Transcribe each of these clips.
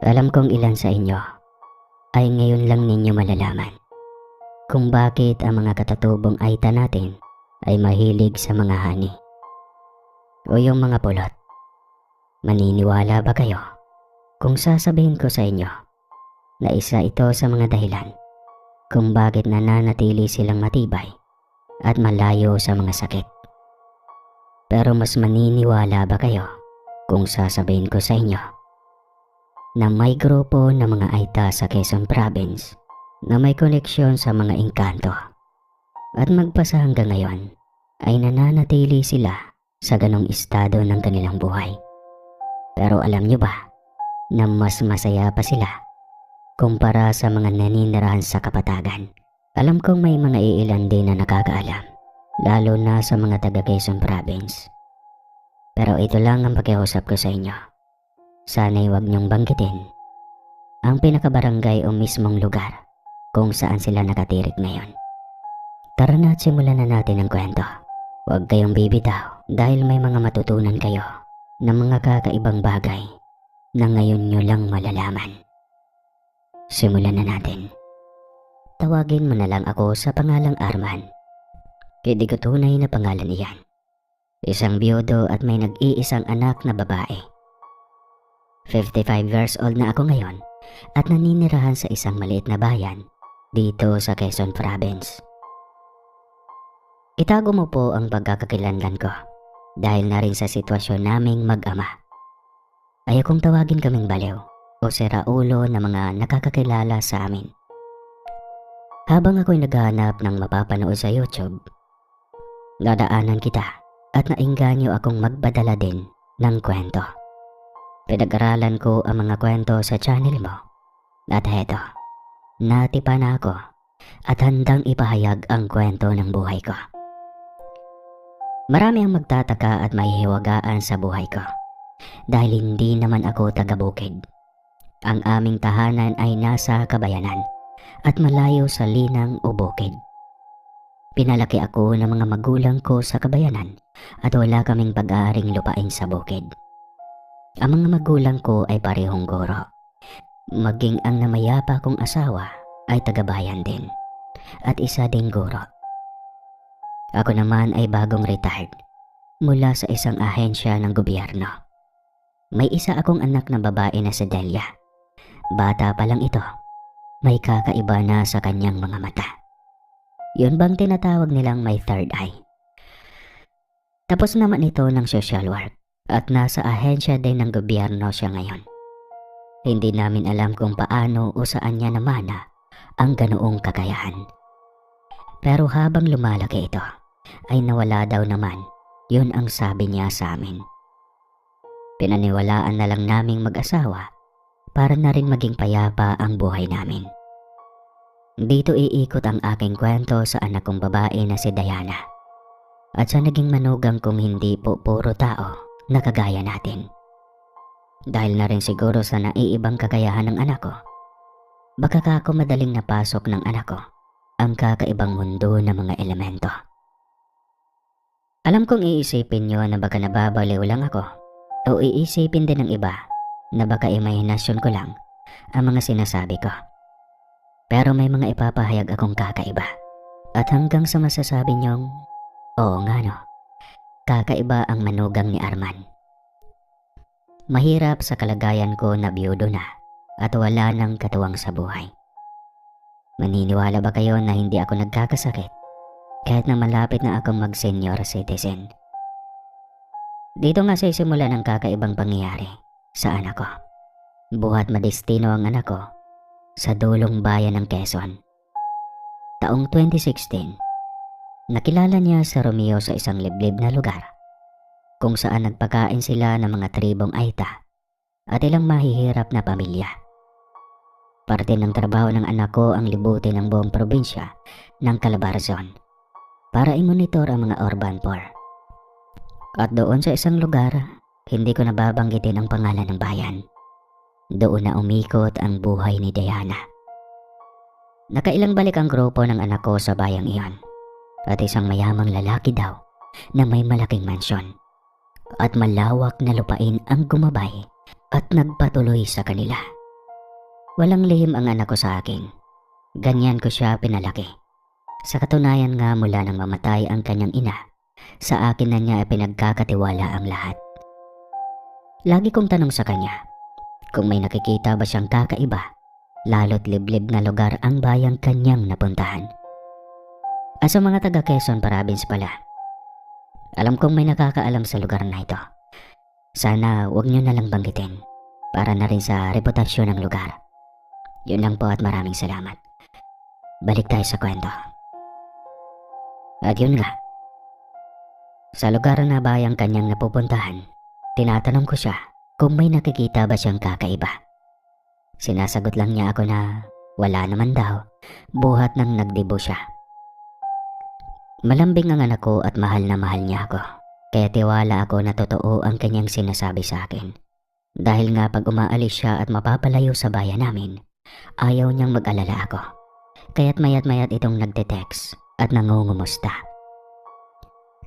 Alam kong ilan sa inyo ay ngayon lang ninyo malalaman kung bakit ang mga katatubong Aita natin ay mahilig sa mga hani o yung mga pulot. Maniniwala ba kayo kung sasabihin ko sa inyo na isa ito sa mga dahilan kung bakit nananatili silang matibay at malayo sa mga sakit? Pero mas maniniwala ba kayo kung sasabihin ko sa inyo na may grupo ng mga Aita sa Quezon Province na may koneksyon sa mga engkanto at magpasa hanggang ngayon ay nananatili sila sa ganong estado ng kanilang buhay? Pero alam nyo ba na mas masaya pa sila kumpara sa mga naninirahan sa kapatagan? Alam kong may mga iilan din na nakakaalam, lalo na sa mga taga Quezon Province. Pero ito lang ang pakiusap ko sa inyo. Sana'y huwag niyong banggitin ang pinakabarangay o mismong lugar kung saan sila nakatirik ngayon. Tara na at simulan na natin ang kwento. Huwag kayong bibitaw dahil may mga matutunan kayo ng mga kakaibang bagay na ngayon nyo lang malalaman. Simulan na natin. Tawagin mo na lang ako sa pangalang Arman. Hindi ko tunay na pangalan iyan. Isang biyudo at may nag-iisang anak na babae. 55 years old na ako ngayon at naninirahan sa isang maliit na bayan dito sa Quezon Province. Itago mo po ang pagkakakilanlan ko dahil na rin sa sitwasyon naming mag-ama. Ayokong tawagin kaming baliw o siraulo na mga nakakakilala sa amin. Habang ako'y naghahanap ng mapapanood sa YouTube, nadaanan kita at naengganyo akong magpadala din ng kwento. Pinag-aralan ko ang mga kwento sa channel mo at heto, natipa na ako at handang ipahayag ang kwento ng buhay ko. Marami ang magtataka at mahihiwagaan sa buhay ko dahil hindi naman ako taga-bukid. Ang aming tahanan ay nasa kabayanan at malayo sa linang o bukid. Pinalaki ako ng mga magulang ko sa kabayanan at wala kaming pag-aaring lupain sa bukid. Ang mga magulang ko ay parehong guro. Maging ang namayapa kong asawa ay taga-bayan din at isa ding guro. Ako naman ay bagong retired mula sa isang ahensya ng gobyerno. May isa akong anak na babae na si Delia. Bata pa lang ito, may kakaiba na sa kanyang mga mata. Yun bang tinatawag nilang may third eye? Tapos naman ito ng social work at nasa ahensya din ng gobyerno siya ngayon. Hindi namin alam kung paano o saan niya namana ang ganoong kakayahan. Pero habang lumalaki ito, ay nawala daw naman, yun ang sabi niya sa amin. Pinaniwalaan na lang naming mag-asawa para na rin maging payapa ang buhay namin. Dito iikot ang aking kwento sa anak kong babae na si Diana at sa naging manugang kong hindi po puro tao na kagaya natin. Dahil na rin siguro sa naiibang kakayahan ng anak ko, baka kako madaling napasok ng anak ko ang kakaibang mundo ng mga elemento. Alam kong iisipin nyo na baka nababaliw lang ako o iisipin din ng iba na baka imahinasyon ko lang ang mga sinasabi ko. Pero may mga ipapahayag akong kakaiba at hanggang sa masasabi nyong, oo nga no, kakaiba ang manugang ni Arman. Mahirap sa kalagayan ko na biyudo na at wala nang katuwang sa buhay. Maniniwala ba kayo na hindi ako nagkakasakit kahit na malapit na akong mag-senior citizen? Dito nga sa simula ng kakaibang pangyayari sa anak ko. Buhat madestino ang anak ko sa dulong bayan ng Quezon. Taong 2016, nakilala niya sa Romeo sa isang liblib na lugar kung saan nagpakain sila ng mga tribong Aita at ilang mahihirap na pamilya. Parte ng trabaho ng anak ko ang libutin ng buong probinsya ng Calabarzon para i-monitor ang mga urban poor. At doon sa isang lugar, hindi ko nababanggitin ang pangalan ng bayan. Doon na umikot ang buhay ni Diana. Nakailang balik ang grupo ng anak ko sa bayang iyon at isang mayamang lalaki daw na may malaking mansyon at malawak na lupain ang gumabay at nagpatuloy sa kanila Walang lihim ang anak ko sa akin. Ganyan ko siya pinalaki. Sa katunayan nga mula nang mamatay ang kanyang ina, sa akin na niya pinagkakatiwala ang lahat. Lagi kong tanong sa kanya kung may nakikita ba siyang kakaiba, lalo't liblib na lugar ang bayang kanyang napuntahan. Sa mga taga Quezon Province pala, alam kong may nakakaalam sa lugar na ito. Sana wag niyo na lang banggitin para na rin sa reputasyon ng lugar. Yun lang po at maraming salamat. Balik tayo sa kwento. At yun nga, sa lugar na bayang kanyang napupuntahan, tinatanong ko siya kung may nakikita ba siyang kakaiba. Sinasagot lang niya ako na wala naman daw, buhat nang nagdibo siya. Malambing ang anak ko at mahal na mahal niya ako, kaya tiwala ako na totoo ang kanyang sinasabi sa akin. Dahil nga pag umaalis siya at mapapalayo sa bayan namin, ayaw niyang mag-alala ako. Kaya't mayat itong nagte-text at nangungumusta.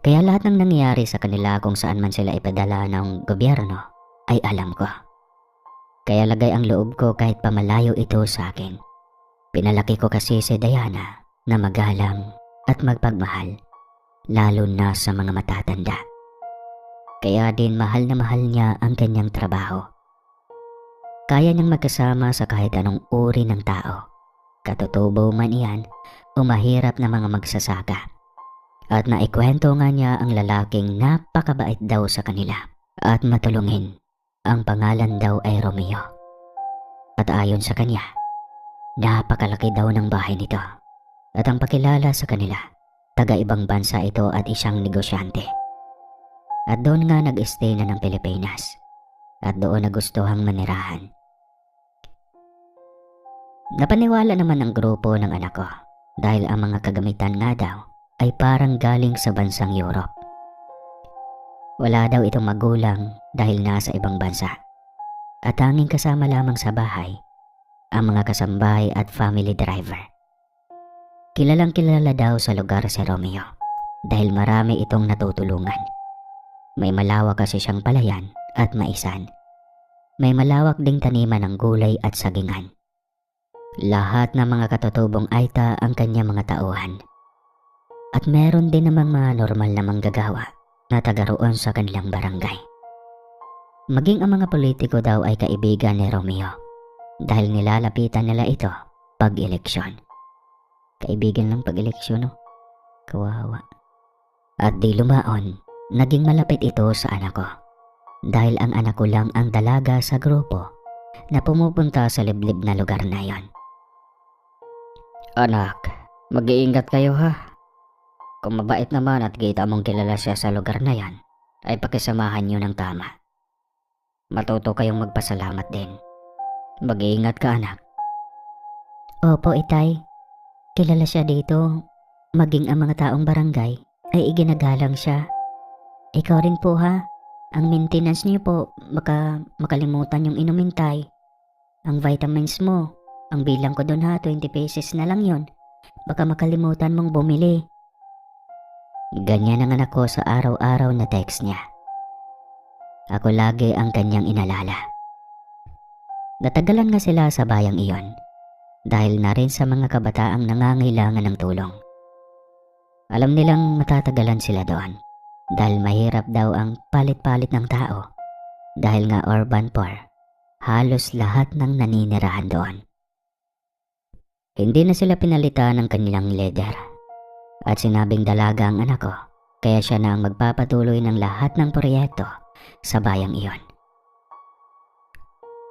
Kaya lahat ng nangyayari sa kanila kung saan man sila ipadala ng gobyerno ay alam ko. Kaya lagay ang loob ko kahit pamalayo ito sa akin. Pinalaki ko kasi si Diana na magalang at magpagmahal, lalo na sa mga matatanda. Kaya din mahal na mahal niya ang kanyang trabaho. Kaya niyang magkasama sa kahit anong uri ng tao, katutubo man iyan o mahirap na mga magsasaka. At naikwento nga niya ang lalaking napakabait daw sa kanila at matulungin. Ang pangalan daw ay Romeo. At ayon sa kanya, napakalaki daw ng bahay nito. At ang pakilala sa kanila, taga-ibang bansa ito at isang negosyante. At doon nga nag-stay na ng Pilipinas. At doon nagustuhang manirahan. Napaniwala naman ang grupo ng anak ko dahil ang mga kagamitan nga daw ay parang galing sa bansang Europe. Wala daw itong magulang dahil nasa ibang bansa. At tanging kasama lamang sa bahay ang mga kasambahay at family driver. Kilalang kilala daw sa lugar si Romeo dahil marami itong natutulungan. May malawak kasi siyang palayan at maisan. May malawak ding taniman ng gulay at sagingan. Lahat ng mga katutubong Aita ang kanyang mga tauhan. At meron din namang mga normal na manggagawa na taga roon sa kanilang barangay. Maging ang mga politiko daw ay kaibigan ni Romeo dahil nilalapitan nila ito pag-eleksyon. Kaibigan lang pag-eleksyon, no? Kawawa. At di lumaon, naging malapit ito sa anak ko dahil ang anak ko lang ang dalaga sa grupo na pumupunta sa liblib na lugar na yon. Anak, mag-iingat kayo ha. Kung mabait naman at kita mong kilala siya sa lugar na yan, ay pakisamahan niyo ng tama. Matuto kayong magpasalamat din. Mag-iingat ka, anak. Opo, itay. Kilala siya dito. Maging ang mga taong barangay ay iginagalang siya. Ikaw rin po ha. Ang maintenance niyo po, baka makalimutan yung inumin, tay. Ang vitamins mo, ang bilang ko doon ha, 20 pesos na lang yon. Baka makalimutan mong bumili. Ganyan ang anak ko sa araw-araw na text niya. Ako lagi ang kanyang inalala. Natagalan nga sila sa bayang iyon dahil na rin sa mga kabataang nangangailangan ng tulong. Alam nilang matatagalan sila doon dahil mahirap daw ang palit-palit ng tao dahil nga urban poor, halos lahat ng naninirahan doon. Hindi na sila pinalitan ng kanilang leader. At sinabing dalaga ang anak ko, kaya siya na ang magpapatuloy ng lahat ng proyekto sa bayang iyon.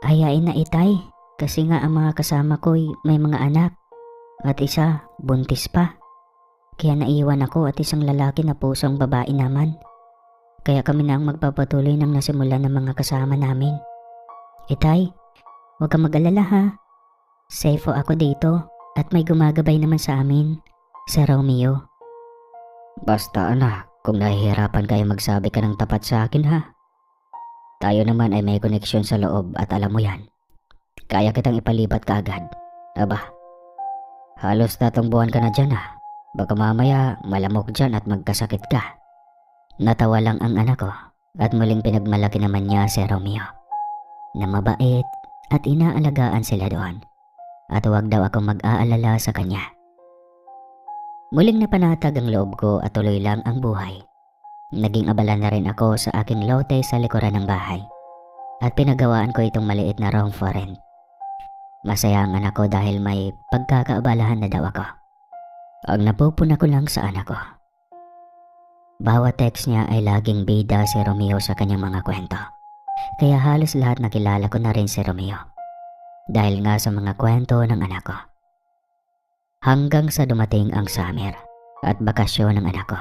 Ayain na itay, kasi nga ang mga kasama ko'y may mga anak at isa buntis pa. Kaya naiwan ako at isang lalaki na pusong babae naman. Kaya kami na ang magpapatuloy ng nasimulan ng mga kasama namin. Itay, huwag kang mag-alala ha. Safe ako dito at may gumagabay naman sa amin. Sa Romeo. Basta anak, kung nahihirapan kayo magsabi ka ng tapat sa akin ha. Tayo naman ay may koneksyon sa loob at alam mo yan. Kaya kitang ipalipat ka agad. Aba, halos tatong buwan ka na dyan ha. Baka mamaya malamok dyan at magkasakit ka. Natawa lang ang anak ko at muling pinagmalaki naman niya si Romeo na mabait at inaalagaan sila doon. At huwag daw akong mag-aalala sa kanya. Muling napanatag ang loob ko at tuloy lang ang buhay. Naging abala na rin ako sa aking lote sa likuran ng bahay. At pinagawaan ko itong maliit na room for rent. Masaya ang anak ko dahil may pagkakaabalahan na daw ako. Ang napupuna ko lang sa anak ko. Bawat text niya ay laging bida si Romeo sa kanyang mga kwento. Kaya halos lahat nakilala ko na rin si Romeo. Dahil nga sa mga kwento ng anak ko. Hanggang sa dumating ang summer at bakasyon ng anak ko.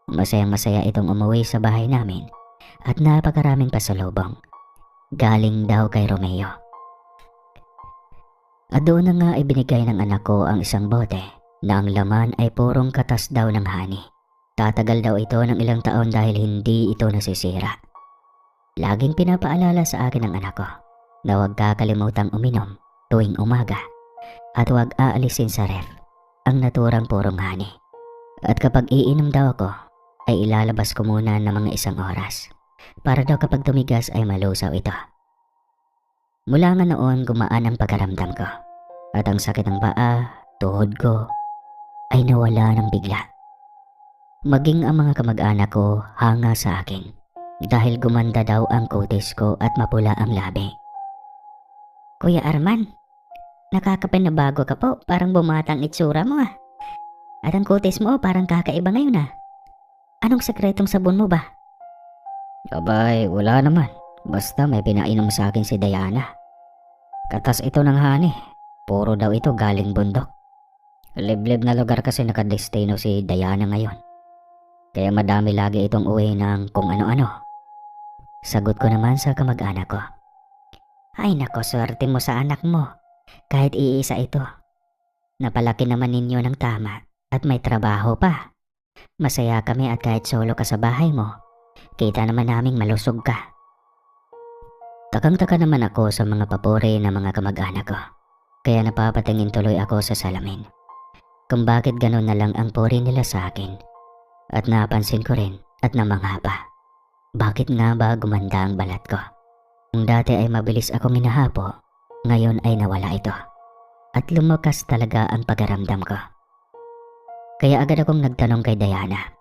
Masayang masaya itong umuwi sa bahay namin at napakaraming pasalubong. Galing daw kay Romeo. At doon na nga ibinigay ng anak ko ang isang bote na ang laman ay purong katas daw ng honey. Tatagal daw ito ng ilang taon dahil hindi ito nasisira. Laging pinapaalala sa akin ng anak ko na huwag kakalimutang uminom tuwing umaga at huwag aalisin sa ref ang naturang purong honey. At kapag iinom daw ako ay ilalabas ko muna ng mga 1 oras para daw kapag tumigas ay malusaw ito. Mula nga noon gumaan ang pagkaramdam ko at ang sakit ng paa, tuhod ko ay nawala ng bigla. Maging ang mga kamag-anak ko hanga sa akin dahil gumanda daw ang kutis ko at mapula ang labi. Kuya Arman, nakakapanabago ka po, parang bumata ang itsura mo ah. At ang kutis mo parang kakaiba ngayon ah. Anong sekretong sabon mo ba? Abay, wala naman. Basta may pinainom sa akin si Diana. Katas ito ng honey. Puro daw ito galing bundok. Liblib na lugar kasi nakadestino si Diana ngayon. Kaya madami lagi itong uwi ng kung ano-ano. Sagot ko naman sa kamag-anak ko. Ay nako, swerte mo sa anak mo. Kahit iisa ito. Napalaki naman ninyo ng tama at may trabaho pa. Masaya kami at kahit solo ka sa bahay mo, kita naman naming malusog ka. Takang-taka naman ako sa mga papuri ng mga kamag-anak ko. Kaya napapatingin tuloy ako sa salamin. Kung bakit ganun na lang ang puri nila sa akin. At napansin ko rin at namangha pa. Bakit nga ba gumanda ang balat ko? Kung dati ay mabilis akong hinahapo, ngayon ay nawala ito. At lumakas talaga ang pagkaramdam ko. Kaya agad akong nagtanong kay Diana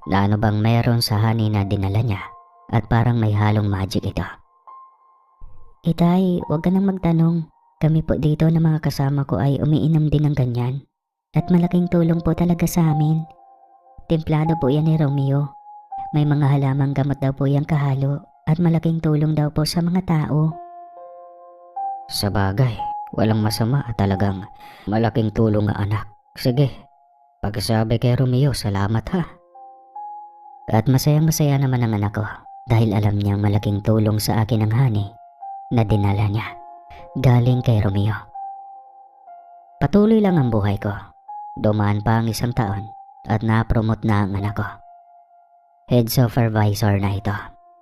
na ano bang meron sa honey na dinala niya at parang may halong magic ito. Itay, huwag ka nang magtanong. Kami po dito na mga kasama ko ay umiinom din ng ganyan. At malaking tulong po talaga sa amin. Templado po yan ni Romeo. May mga halamang gamot daw po yan kahalo at malaking tulong daw po sa mga tao. Sa bagay, walang masama at talagang malaking tulong nga anak. Sige, pagsabi kay Romeo, salamat ha. At masayang masaya naman ang anak ko dahil alam niyang malaking tulong sa akin ang honey na dinala niya galing kay Romeo. Patuloy lang ang buhay ko. Dumaan pa ang 1 taon at na-promote na ang anak ko. Head supervisor na ito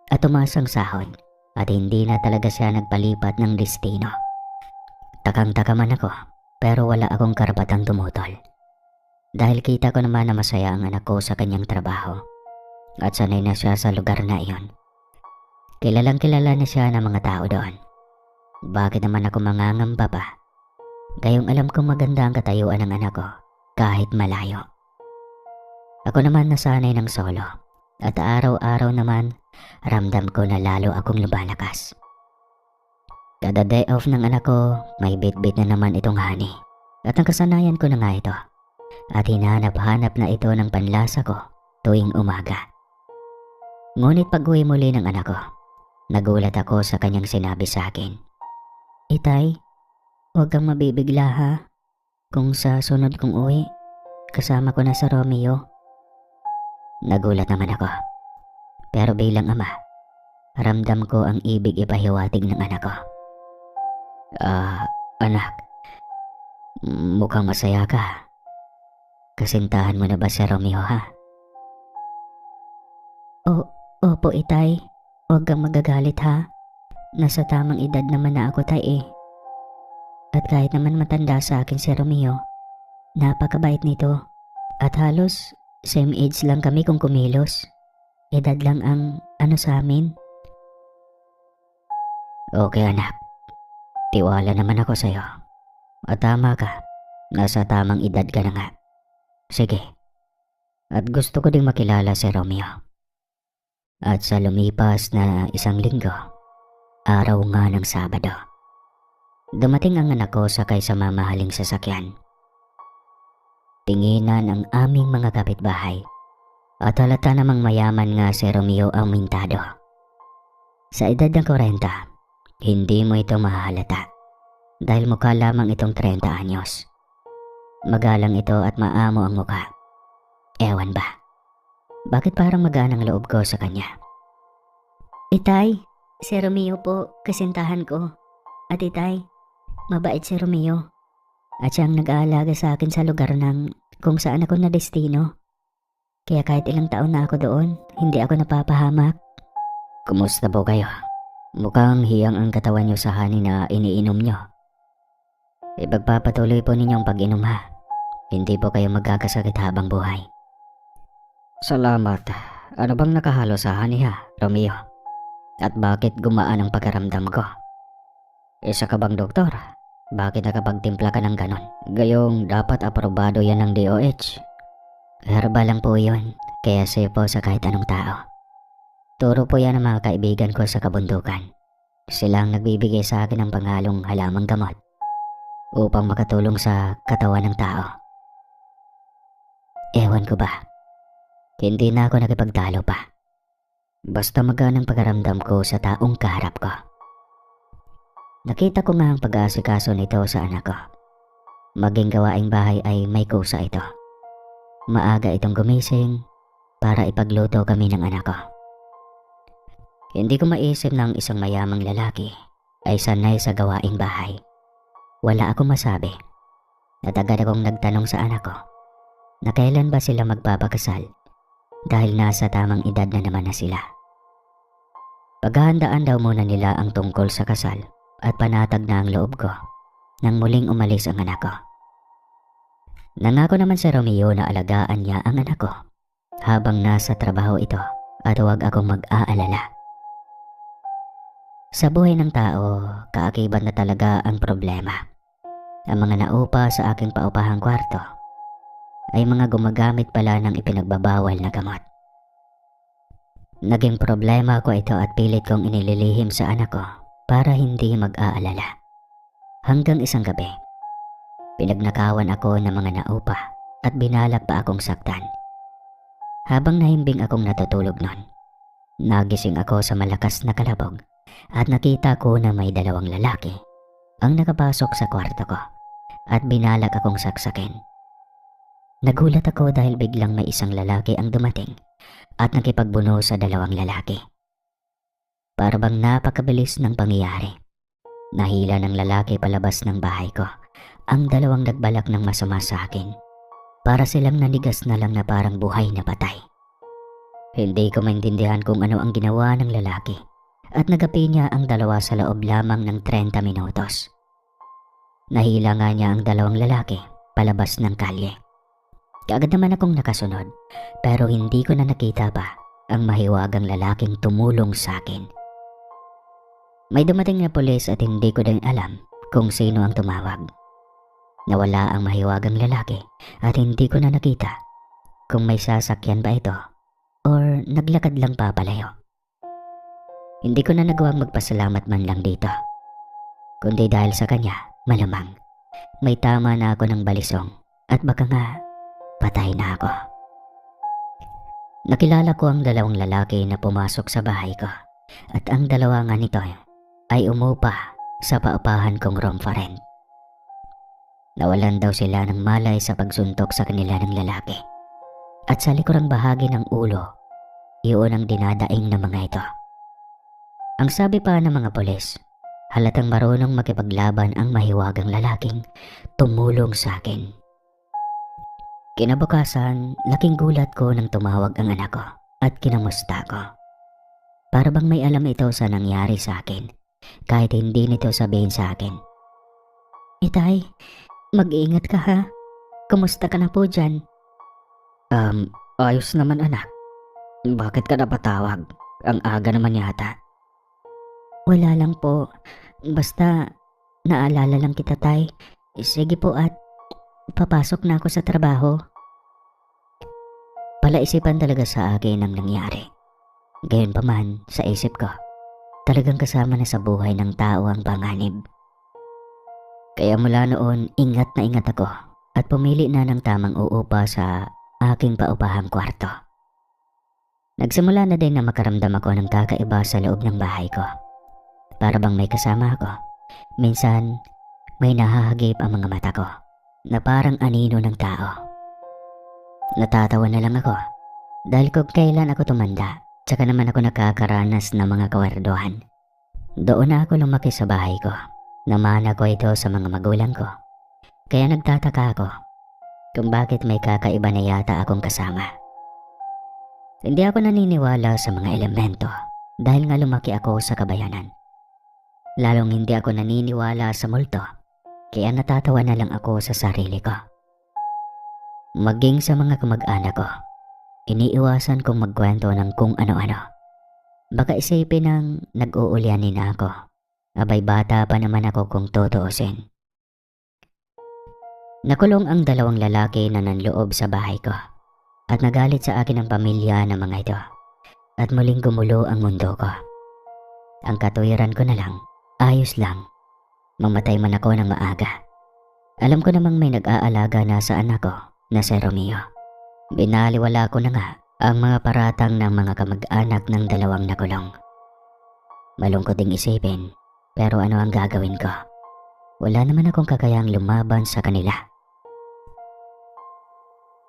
at tumaas ang sahod at hindi na talaga siya nagpalipat ng destino. Takang-taka man ako pero wala akong karapatang tumutol. Dahil kita ko naman na masaya ang anak ko sa kanyang trabaho at sanay na siya sa lugar na iyon. Kilalang kilala na siya ng mga tao doon. Bakit naman ako mangangamba pa? Gayong alam kong maganda ang katayuan ng anak ko kahit malayo. Ako naman nasanay ng solo at araw-araw naman ramdam ko na lalo akong lumalakas. Kada day off ng anak ko, may bit-bit na naman itong honey at ang kasanayan ko na nga ito at hinanap-hanap na ito ng panlasa ko tuwing umaga. Ngunit pag-uwi muli ng anak ko, nagulat ako sa kanyang sinabi sa akin. Itay, huwag kang mabibigla ha. Kung sa sunod kong uwi, kasama ko na sa Romeo. Nagulat naman ako. Pero bilang ama, ramdam ko ang ibig ipahiwatig ng anak ko. Anak, mukhang masaya ka. Kasintahan mo na ba si Romeo ha? Opo itay, huwag kang magagalit ha. Nasa tamang edad naman na ako tay eh. At kahit naman matanda sa akin si Romeo, napakabait nito. At halos same age lang kami kung kumilos. Edad lang ang ano sa amin. Okay anak, Tiwala naman ako sa'yo. At tama ka, nasa tamang edad ka na nga. Sige, at gusto ko ding makilala si Romeo. At sa lumipas na 1 linggo, araw nga ng Sabado, dumating ang anak ko sakay sa mamahaling sasakyan. Tinginan ang aming mga kapitbahay at halata namang mayaman nga si Romeo ang mintado. Sa edad ng 40, hindi mo ito mahahalata dahil mukha lamang itong 30 anyos. Magalang ito at maamo ang mukha. Ewan ba, bakit parang magaan ang loob ko sa kanya? Itay, si Romeo po, kasintahan ko. At itay, mabait si Romeo. At siyang nag-aalaga sa akin sa lugar ng kung saan ako na destino. Kaya kahit ilang taon na ako doon, hindi ako napapahamak. Kumusta po kayo? Mukhang hiyang ang katawan niyo sa honey na iniinom niyo. Ipagpapatuloy po ninyong pag-inom ha. Hindi po kayo magkakasakit habang buhay. Salamat. Ano bang nakahalo sa honey ha, Romeo? At bakit gumaan ang pagkaramdam ko? Isa ka bang doktor? Bakit nakapagtimpla ka ng ganon? Gayong dapat aprobado yan ng DOH. Herbal lang po yun, kaya safe po sa kahit anong tao. Turo po yan ng mga kaibigan ko sa kabundukan. Sila ang nagbibigay sa akin ng panghalong halamang gamot upang makatulong sa katawan ng tao. Ewan ko ba, hindi na ako nakipagtalo pa. Basta magaan ang pagkaramdam ko sa taong kaharap ko. Nakita ko nga ang pag-aasikaso nito sa anak ko. Maging gawaing bahay ay may kusa ito. Maaga itong gumising para ipagluto kami ng anak ko. Hindi ko maisip na ang isang mayamang lalaki ay sanay sa gawaing bahay. Wala akong masabi. At agad akong nagtanong sa anak ko na kailan ba sila magpapakasal dahil nasa tamang edad na naman na sila. Paghahandaan daw muna nila ang tungkol sa kasal at panatag na ang loob ko nang muling umalis ang anak ko. Nangako naman si Romeo na alagaan niya ang anak ko habang nasa trabaho ito at huwag akong mag-aalala. Sa buhay ng tao, kaakibat na talaga ang problema. Ang mga naupa sa aking paupahang kwarto ay mga gumagamit pala ng ipinagbabawal na gamot. Naging problema ko ito at pilit kong inililihim sa anak ko para hindi mag-aalala. Hanggang isang gabi, pinagnakawan ako ng mga naupa at binalak pa akong saktan. Habang nahimbing akong natutulog nun, nagising ako sa malakas na kalabog at nakita ko na may 2 lalaki ang nakapasok sa kwarto ko at binalak akong saksakin. Nagulat ako dahil biglang may isang lalaki ang dumating at nakipagbuno sa 2 lalaki. Para bang napakabilis ng pangyayari. Nahila ng lalaki palabas ng bahay ko ang 2 nagbalak ng masama sa akin. Para silang nanigas na lang na parang buhay na patay. Hindi ko maintindihan kung ano ang ginawa ng lalaki at nagapi niya ang 2 sa loob lamang ng 30 minutos. Nahila nga niya ang 2 lalaki palabas ng kalye. Kaagad naman akong nakasunod pero hindi ko na nakita pa ang mahiwagang lalaking tumulong sa akin. May dumating na pulis at hindi ko din alam kung sino ang tumawag. Nawala ang mahiwagang lalaki at hindi ko na nakita kung may sasakyan ba ito or naglakad lang papalayo. Hindi ko na nagawang magpasalamat man lang dito. Kundi dahil sa kanya, malamang may tama na ako ng balisong at baka nga patay na ako. Nakilala ko ang 2 lalaki na pumasok sa bahay ko at ang 2 nga nito ay umupa sa paupahan kong room for rent. Nawalan daw sila ng malay sa pagsuntok sa kanila ng lalaki at sa likurang bahagi ng ulo, iyon ang dinadaing ng mga ito. Ang sabi pa ng mga pulis, halatang marunong makipaglaban ang mahiwagang lalaking tumulong sa akin. Kinabukasan, laking gulat ko nang tumawag ang anak ko at kinamusta ko. Para bang may alam ito sa nangyari sa akin kahit hindi nito sabihin sa akin. Itay, mag-iingat ka ha. Kumusta ka na po dyan? Ayos naman anak. Bakit ka napatawag? Ang aga naman yata. Wala lang po. Basta naalala lang kita, tay. Sige po at papasok na ako sa trabaho. Palaisipan talaga sa akin ang nangyari. Gayunpaman, sa isip ko, talagang kasama na sa buhay ng tao ang panganib. Kaya mula noon, ingat na ingat ako at pumili na ng tamang uupa sa aking paupahang kwarto. Nagsimula na din na makaramdam ako ng kakaiba sa loob ng bahay ko. Para bang may kasama ako. Minsan, may nahahagip ang mga mata ko na parang anino ng tao. Natatawa na lang ako dahil kung kailan ako tumanda, tsaka naman ako nakakaranas ng mga kawerduhan. Doon na ako lumaki sa bahay ko. Namana ko ito sa mga magulang ko. Kaya nagtataka ako kung bakit may kakaiba na yata akong kasama. Hindi ako naniniwala sa mga elemento dahil nga lumaki ako sa kabayanan. Lalong hindi ako naniniwala sa multo, kaya natatawa na lang ako sa sarili ko. Maging sa mga kamag-anak ko, iniiwasan kong magkwento ng kung ano-ano. Baka isipin ng nag-uulyanin na ako. Abay bata pa naman ako kung tutuusin. Nakulong ang dalawang lalaki na nanloob sa bahay ko at nagalit sa akin ang pamilya ng mga ito at muling gumulo ang mundo ko. Ang katuwiran ko na lang, ayos lang. Mamatay man ako ng maaga. Alam ko namang may nag-aalaga na sa anak ko na si Romeo. Binaliwala ko na nga ang mga paratang ng mga kamag-anak ng dalawang nakulong. Malungkot ding isipin, pero ano ang gagawin ko? Wala naman akong kakayang lumaban sa kanila.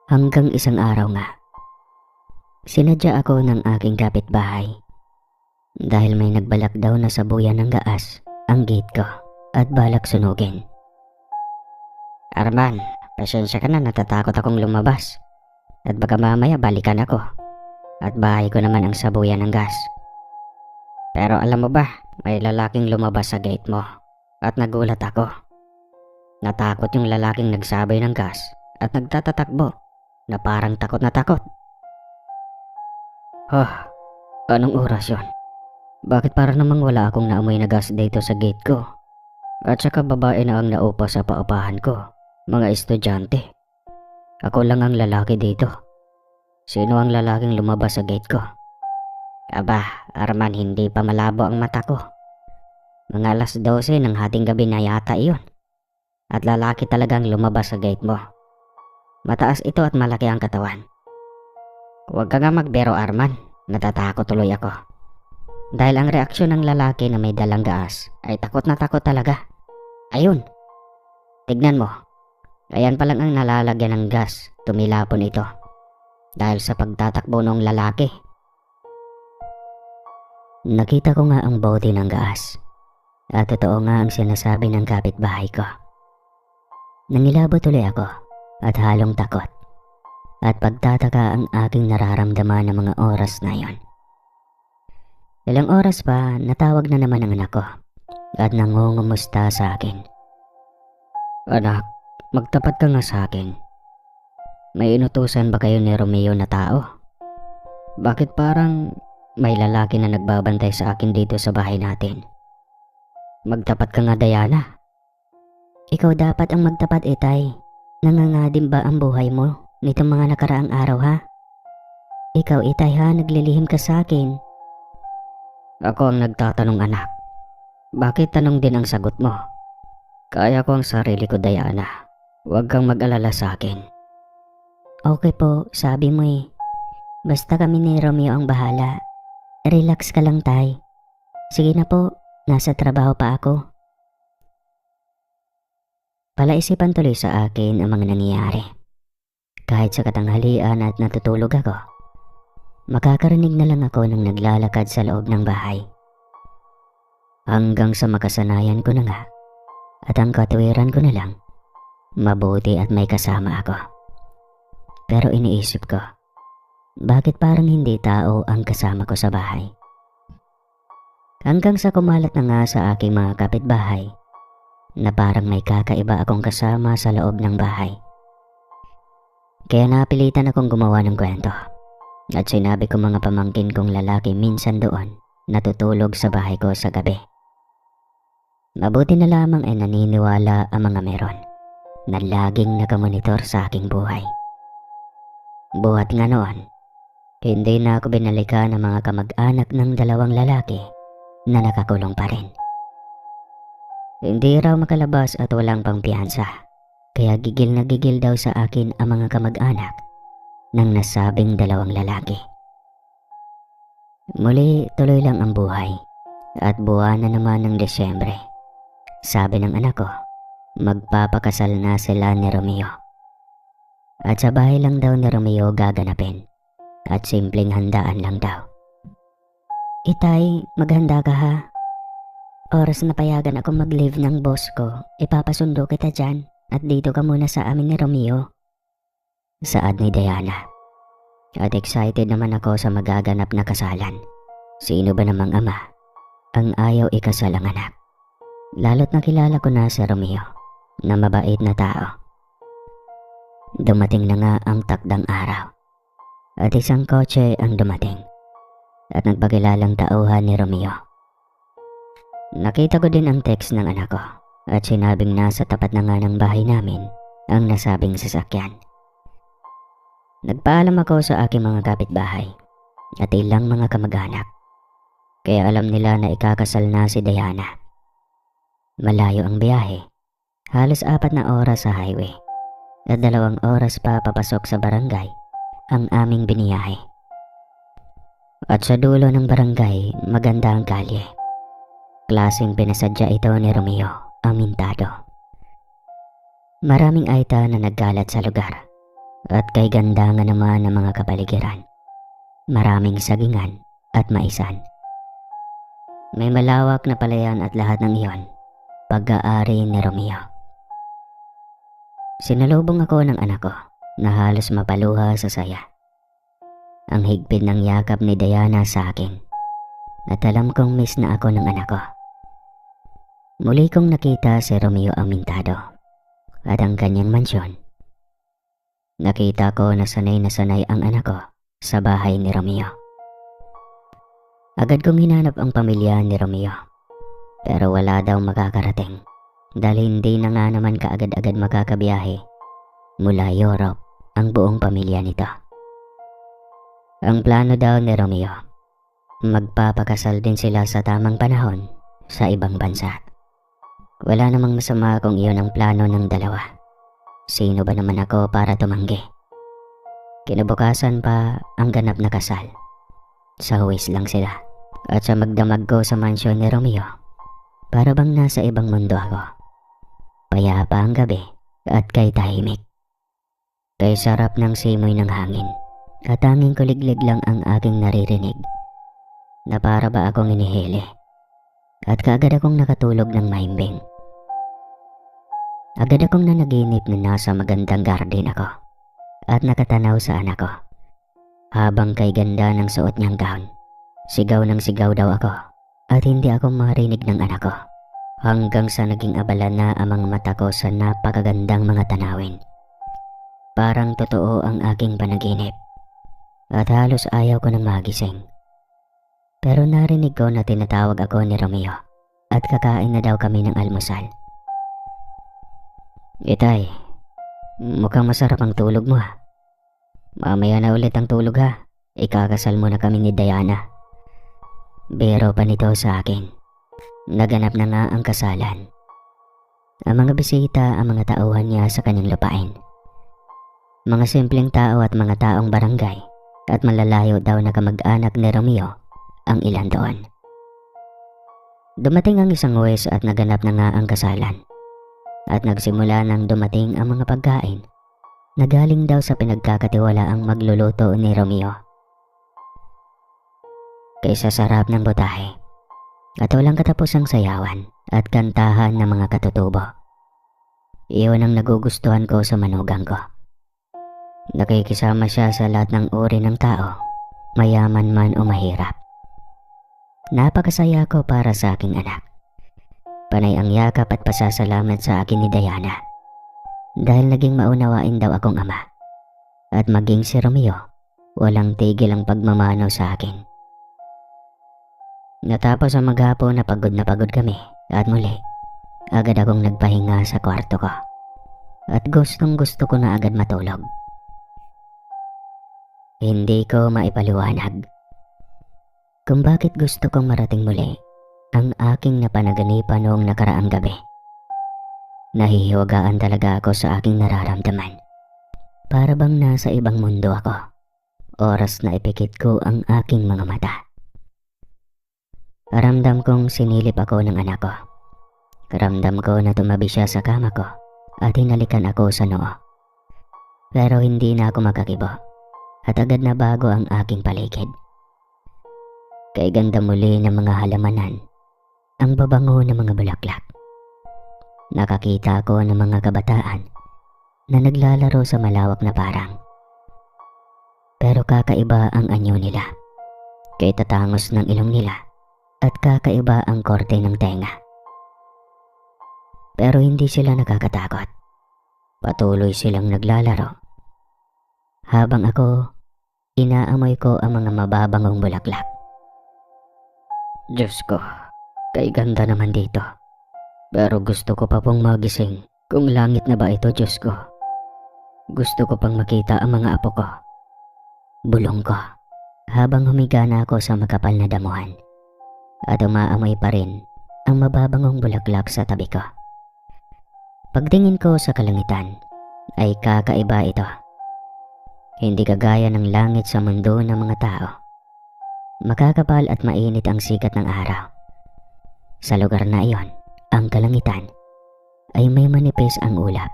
Hanggang isang araw nga, sinadya ako ng aking kapitbahay dahil may nagbalak daw na sabuyan ng gaas ang gate ko at balak sunugin. Arman, pasensya ka na, natatakot akong lumabas at baka mamaya balikan ako at bahay ko naman ang sabuyan ng gas. Pero alam mo ba, may lalaking lumabas sa gate mo at nagulat ako. Natakot yung lalaking nagsabay ng gas at nagtatatakbo na parang takot na takot. Anong oras yun? Bakit para namang wala akong naamoy na gas dito sa gate ko? At saka babae na ang naupa sa paupahan ko, mga estudyante. Ako lang ang lalaki dito. Sino ang lalaking lumabas sa gate ko? Aba, Arman, hindi pa malabo ang mata ko. Mga alas 12 ng hating gabi na yata iyon. At lalaki talagang lumabas sa gate mo. Mataas ito at malaki ang katawan. Huwag ka nga magbero, Arman. Natatakot tuloy ako. Dahil ang reaksyon ng lalaki na may dalang gaas ay takot na takot talaga. Ayun. Tignan mo. Ayan pa lang ang nalalagyan ng gas. Tumilapon ito. Dahil sa pagtatakbo ng lalaki. Nakita ko nga ang bote ng gaas. At totoo nga ang sinasabi ng kapitbahay ko. Nangilabot tuloy ako at halong takot. At pagtataka ang aking nararamdaman ng mga oras na yon. Ilang oras pa, natawag na naman ang anak ko at nangungumusta sa akin. Anak, magtapat ka nga sa akin. May inutusan ba kayo ni Romeo na tao? Bakit parang may lalaki na nagbabantay sa akin dito sa bahay natin? Magtapat ka nga, Diana. Ikaw dapat ang magtapat, Itay. Nangangadim ba ang buhay mo nitong mga nakaraang araw, ha? Ikaw, Itay, ha? Naglilihim ka sa akin. Ako ang nagtatanong, anak. Bakit tanong din ang sagot mo? Kaya ko ang sarili ko, Diana. Huwag kang mag-alala sa akin. Okay po, sabi mo eh. Basta kami ni Romeo ang bahala. Relax ka lang, Tay. Sige na po, nasa trabaho pa ako. Palaisipan tuloy sa akin ang mga nangyayari. Kahit sa katanghalian at natutulog ako, makakarinig na lang ako ng naglalakad sa loob ng bahay. Hanggang sa makasanayan ko na nga at ang katuwiran ko na lang, mabuti at may kasama ako. Pero iniisip ko, bakit parang hindi tao ang kasama ko sa bahay? Hanggang sa kumalat na nga sa aking mga kapitbahay na parang may kakaiba akong kasama sa loob ng bahay. Kaya napilitan akong gumawa ng kwento at sinabi ko mga pamangkin kong lalaki minsan doon natutulog sa bahay ko sa gabi. Mabuti na lamang ay naniniwala ang mga meron na laging nakamonitor sa aking buhay. Buhat nga noon, hindi na ako binalikan ng mga kamag-anak ng dalawang lalaki na nakakulong pa rin. Hindi raw makalabas at walang pampiyansa, kaya gigil na gigil daw sa akin ang mga kamag-anak ng nasabing dalawang lalaki. Muli tuloy lang ang buhay at buwan na naman ng Desyembre. Sabi ng anak ko, magpapakasal na sila ni Romeo. At sa bahay lang daw ni Romeo gaganapin at simpleng handaan lang daw. Itay, maghanda ka ha. Oras na payagan ako mag-leave ng boss ko, ipapasundo kita dyan at dito ka muna sa amin ni Romeo. Saad ni Diana. At excited naman ako sa magaganap na kasalan. Sino ba namang ama ang ayaw ikasal ang anak? Lalo't nakilala ko na si Romeo na mabait na tao. Dumating na nga ang takdang araw at isang kotse ang dumating at nagpakilalang tauhan ni Romeo. Nakita ko din ang text ng anak ko at sinabing nasa tapat na nga ng bahay namin ang nasabing sasakyan. Nagpaalam ako sa aking mga kapitbahay at ilang mga kamag-anak, kaya alam nila na ikakasal na si Diana. Malayo ang biyahe, halos 4 na oras sa highway at 2 oras pa papasok sa barangay ang aming biniyahe. At sa dulo ng barangay, maganda ang kalye. Klaseng pinasadya ito ni Romeo, amintado. Maraming aita na nagkalat sa lugar at kay ganda nga naman ng mga kapaligiran. Maraming sagingan at maisan. May malawak na palayan at lahat ng iyon, pag-aari ni Romeo. Sinalubong ako ng anak ko na halos mapaluha sa saya. Ang higpit ng yakap ni Diana sa akin at alam kong miss na ako ng anak ko. Muli kong nakita si Romeo amintado at ang kanyang mansyon. Nakita ko na sanay ang anak ko sa bahay ni Romeo. Agad kong hinanap ang pamilya ni Romeo, pero wala daw makakarating dahil hindi na nga naman kaagad-agad makakabiyahe mula Europe ang buong pamilya nito. Ang plano daw ni Romeo, magpapakasal din sila sa tamang panahon sa ibang bansa. Wala namang masama kung iyon ang plano ng dalawa. Sino ba naman ako para tumanggi? Kinabukasan pa ang ganap na kasal. Sa huwis lang sila. At sa magdamag ko sa mansyon ni Romeo, para bang nasa ibang mundo ako. Payapa ang gabi at kay tahimik. Kay sarap ng simoy ng hangin at tanging kuliglig lang ang aking naririnig na para ba akong inihili. At kaagad akong nakatulog ng mahimbing. Agad akong nanaginip na nasa magandang garden ako at nakatanaw sa anak ko. Habang kay ganda ng suot niyang gown, sigaw ng sigaw daw ako at hindi ako marinig ng anak ko. Hanggang sa naging abala na ang mga mata ko sa napakagandang mga tanawin. Parang totoo ang aking panaginip at halos ayaw ko nang magising. Pero narinig ko na tinatawag ako ni Romeo at kakain na daw kami ng almusal. Itay, mukhang masarap ang tulog mo ha. Mamaya na ulit ang tulog ha. Ikakasal mo na kami ni Diana. Biro pa nito sa akin. Naganap na nga ang kasalan. Ang mga bisita ang mga tauhan niya sa kanyang lupain. Mga simpleng tao at mga taong barangay at malalayo daw na kamag-anak ni Romeo ang ilan doon. Dumating ang isang huwes at naganap na nga ang kasalan. At nagsimula nang dumating ang mga pagkain na galing daw sa pinagkakatiwalaang magluluto ni Romeo. Kaysa sarap ng butahe at walang katapusang sayawan at kantahan ng mga katutubo. Iyon ang nagugustuhan ko sa manugang ko. Nakikisama siya sa lahat ng uri ng tao, mayaman man o mahirap. Napakasaya ko para sa aking anak. Panay ang yakap at pasasalamat sa akin ni Diana dahil naging maunawain daw akong ama. At maging si Romeo, walang tigil ang pagmamano sa akin. Natapos ang maghapon na pagod kami at muli agad akong nagpahinga sa kwarto ko at gustong gusto ko na agad matulog. Hindi ko maipaliwanag kung bakit gusto kong marating muli ang aking napanaginipan noong nakaraang gabi. Nahihiwagaan talaga ako sa aking nararamdaman. Para bang nasa ibang mundo ako. Oras na ipikit ko ang aking mga mata. Ramdam kong sinilip ako ng anak ko. Ramdam ko na tumabi siya sa kama ko at hinalikan ako sa noo. Pero hindi na ako makakibo at agad na bago ang aking paligid. Kay ganda muli ng mga halamanan, ang babango ng mga bulaklak. Nakakita ako ng mga kabataan na naglalaro sa malawak na parang. Pero kakaiba ang anyo nila, kay tatangos ng ilong nila at kakaiba ang korte ng tenga. Pero hindi sila nakakatakot. Patuloy silang naglalaro. Habang ako, inaamoy ko ang mga mababangong bulaklak. Diyos ko, kay ganda naman dito. Pero gusto ko pa pong magising kung langit na ba ito, Diyos ko. Gusto ko pang makita ang mga apo ko. Bulong ko habang humiga na ako sa makapal na damuhan at umaamoy pa rin ang mababangong bulaklak sa tabi ko. Pagtingin ko sa kalangitan ay kakaiba ito. Hindi kagaya ng langit sa mundo ng mga tao. Makakapal at mainit ang sikat ng araw. Sa lugar na iyon, ang kalangitan ay may manipis ang ulap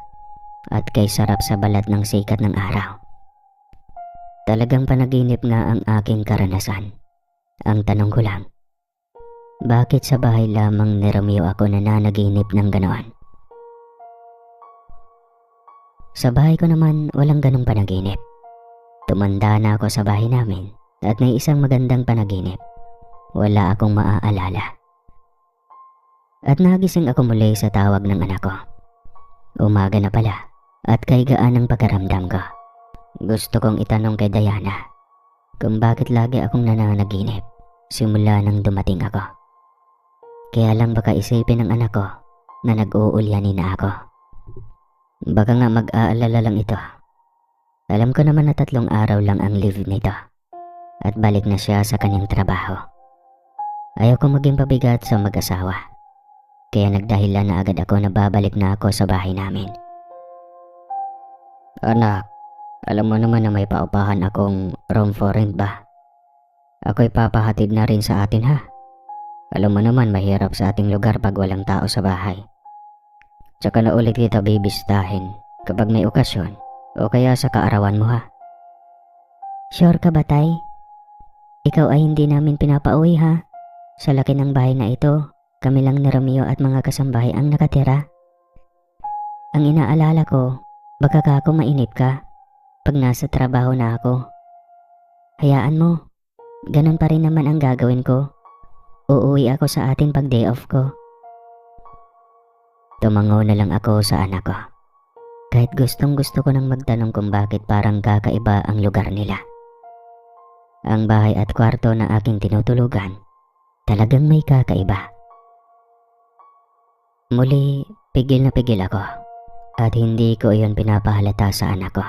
at kay sarap sa balat ng sikat ng araw. Talagang panaginip nga ang aking karanasan. Ang tanong ko lang, bakit sa bahay lamang ni Romeo ako nananaginip ng ganoon? Sa bahay ko naman walang ganong panaginip. Tumanda na ako sa bahay namin at may isang magandang panaginip. Wala akong maaalala. At nagising ako muli sa tawag ng anak ko. Umaga na pala at kay gaan ang pagkaramdam ko. Gusto kong itanong kay Diana kung bakit lagi akong nananaginip simula nang dumating ako. Kaya lang baka isipin ng anak ko na nag-uulyanin na ako. Baka nga mag-aalala lang ito. Alam ko naman na 3 araw lang ang leave nito at balik na siya sa kanyang trabaho. Ayaw ko maging pabigat sa mag-asawa. Kaya nagdahilan na agad ako na babalik na ako sa bahay namin. Anak, alam mo naman na may paupahan akong room for rent ba? Ako'y papahatid na rin sa atin ha. Alam mo naman mahirap sa ating lugar pag walang tao sa bahay. Tsaka na ulit kita bibisitahin kapag may okasyon o kaya sa kaarawan mo ha. Sure ka ba, Tay? Ikaw ay hindi namin pinapauwi ha. Sa laki ng bahay na ito, kami lang ni Romeo at mga kasambahay ang nakatira. Ang inaalala ko, baka ka ako mainip ka pag nasa trabaho na ako. Hayaan mo, ganun pa rin naman ang gagawin ko. Uuwi ako sa atin pag day off ko. Tumango na lang ako sa anak ko. Kahit gustong gusto ko nang magtanong kung bakit parang kakaiba ang lugar nila. Ang bahay at kwarto na aking tinutulugan, talagang may kakaiba. Muli, pigil na pigil ako at hindi ko iyon pinapahalata sa anak ko.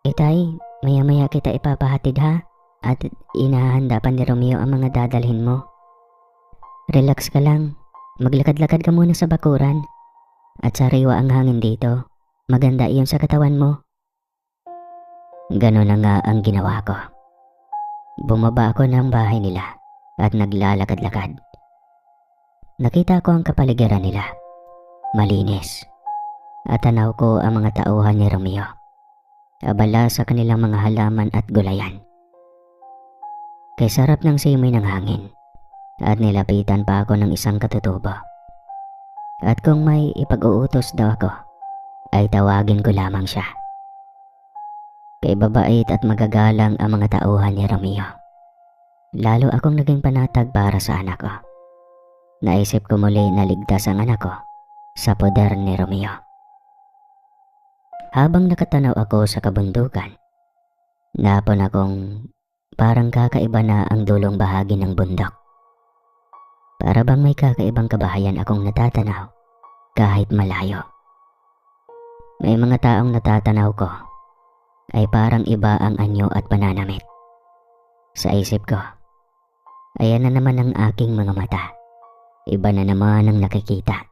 Tay, maya-maya kita ipapahatid ha at inahanda pa ni Romeo ang mga dadalhin mo. Relax ka lang, maglakad-lakad ka muna sa bakuran at sariwa ang hangin dito. Maganda iyon sa katawan mo. Ganon na nga ang ginawa ko. Bumaba ako ng bahay nila at naglalakad-lakad. Nakita ko ang kapaligiran nila. Malinis. At tanaw ko ang mga tauhan ni Romeo. Abala sa kanilang mga halaman at gulayan. Kay sarap ng simoy ng hangin. At nilapitan pa ako ng isang katutubo. At kung may ipag-uutos daw ako, ay tawagin ko lamang siya. Kay babait at magagalang ang mga tauhan ni Romeo. Lalo akong naging panatag para sa anak ko. Naisip ko muli na ligtas ang anak ko sa poder ni Romeo. Habang nakatanaw ako sa kabundukan, napon akong parang kakaiba na ang dulong bahagi ng bundok. Para bang may kakaibang kabahayan akong natatanaw kahit malayo. May mga taong natatanaw ko ay parang iba ang anyo at pananamit. Sa isip ko, ayan na naman ang aking mga mata. Iba na naman ang nakikita.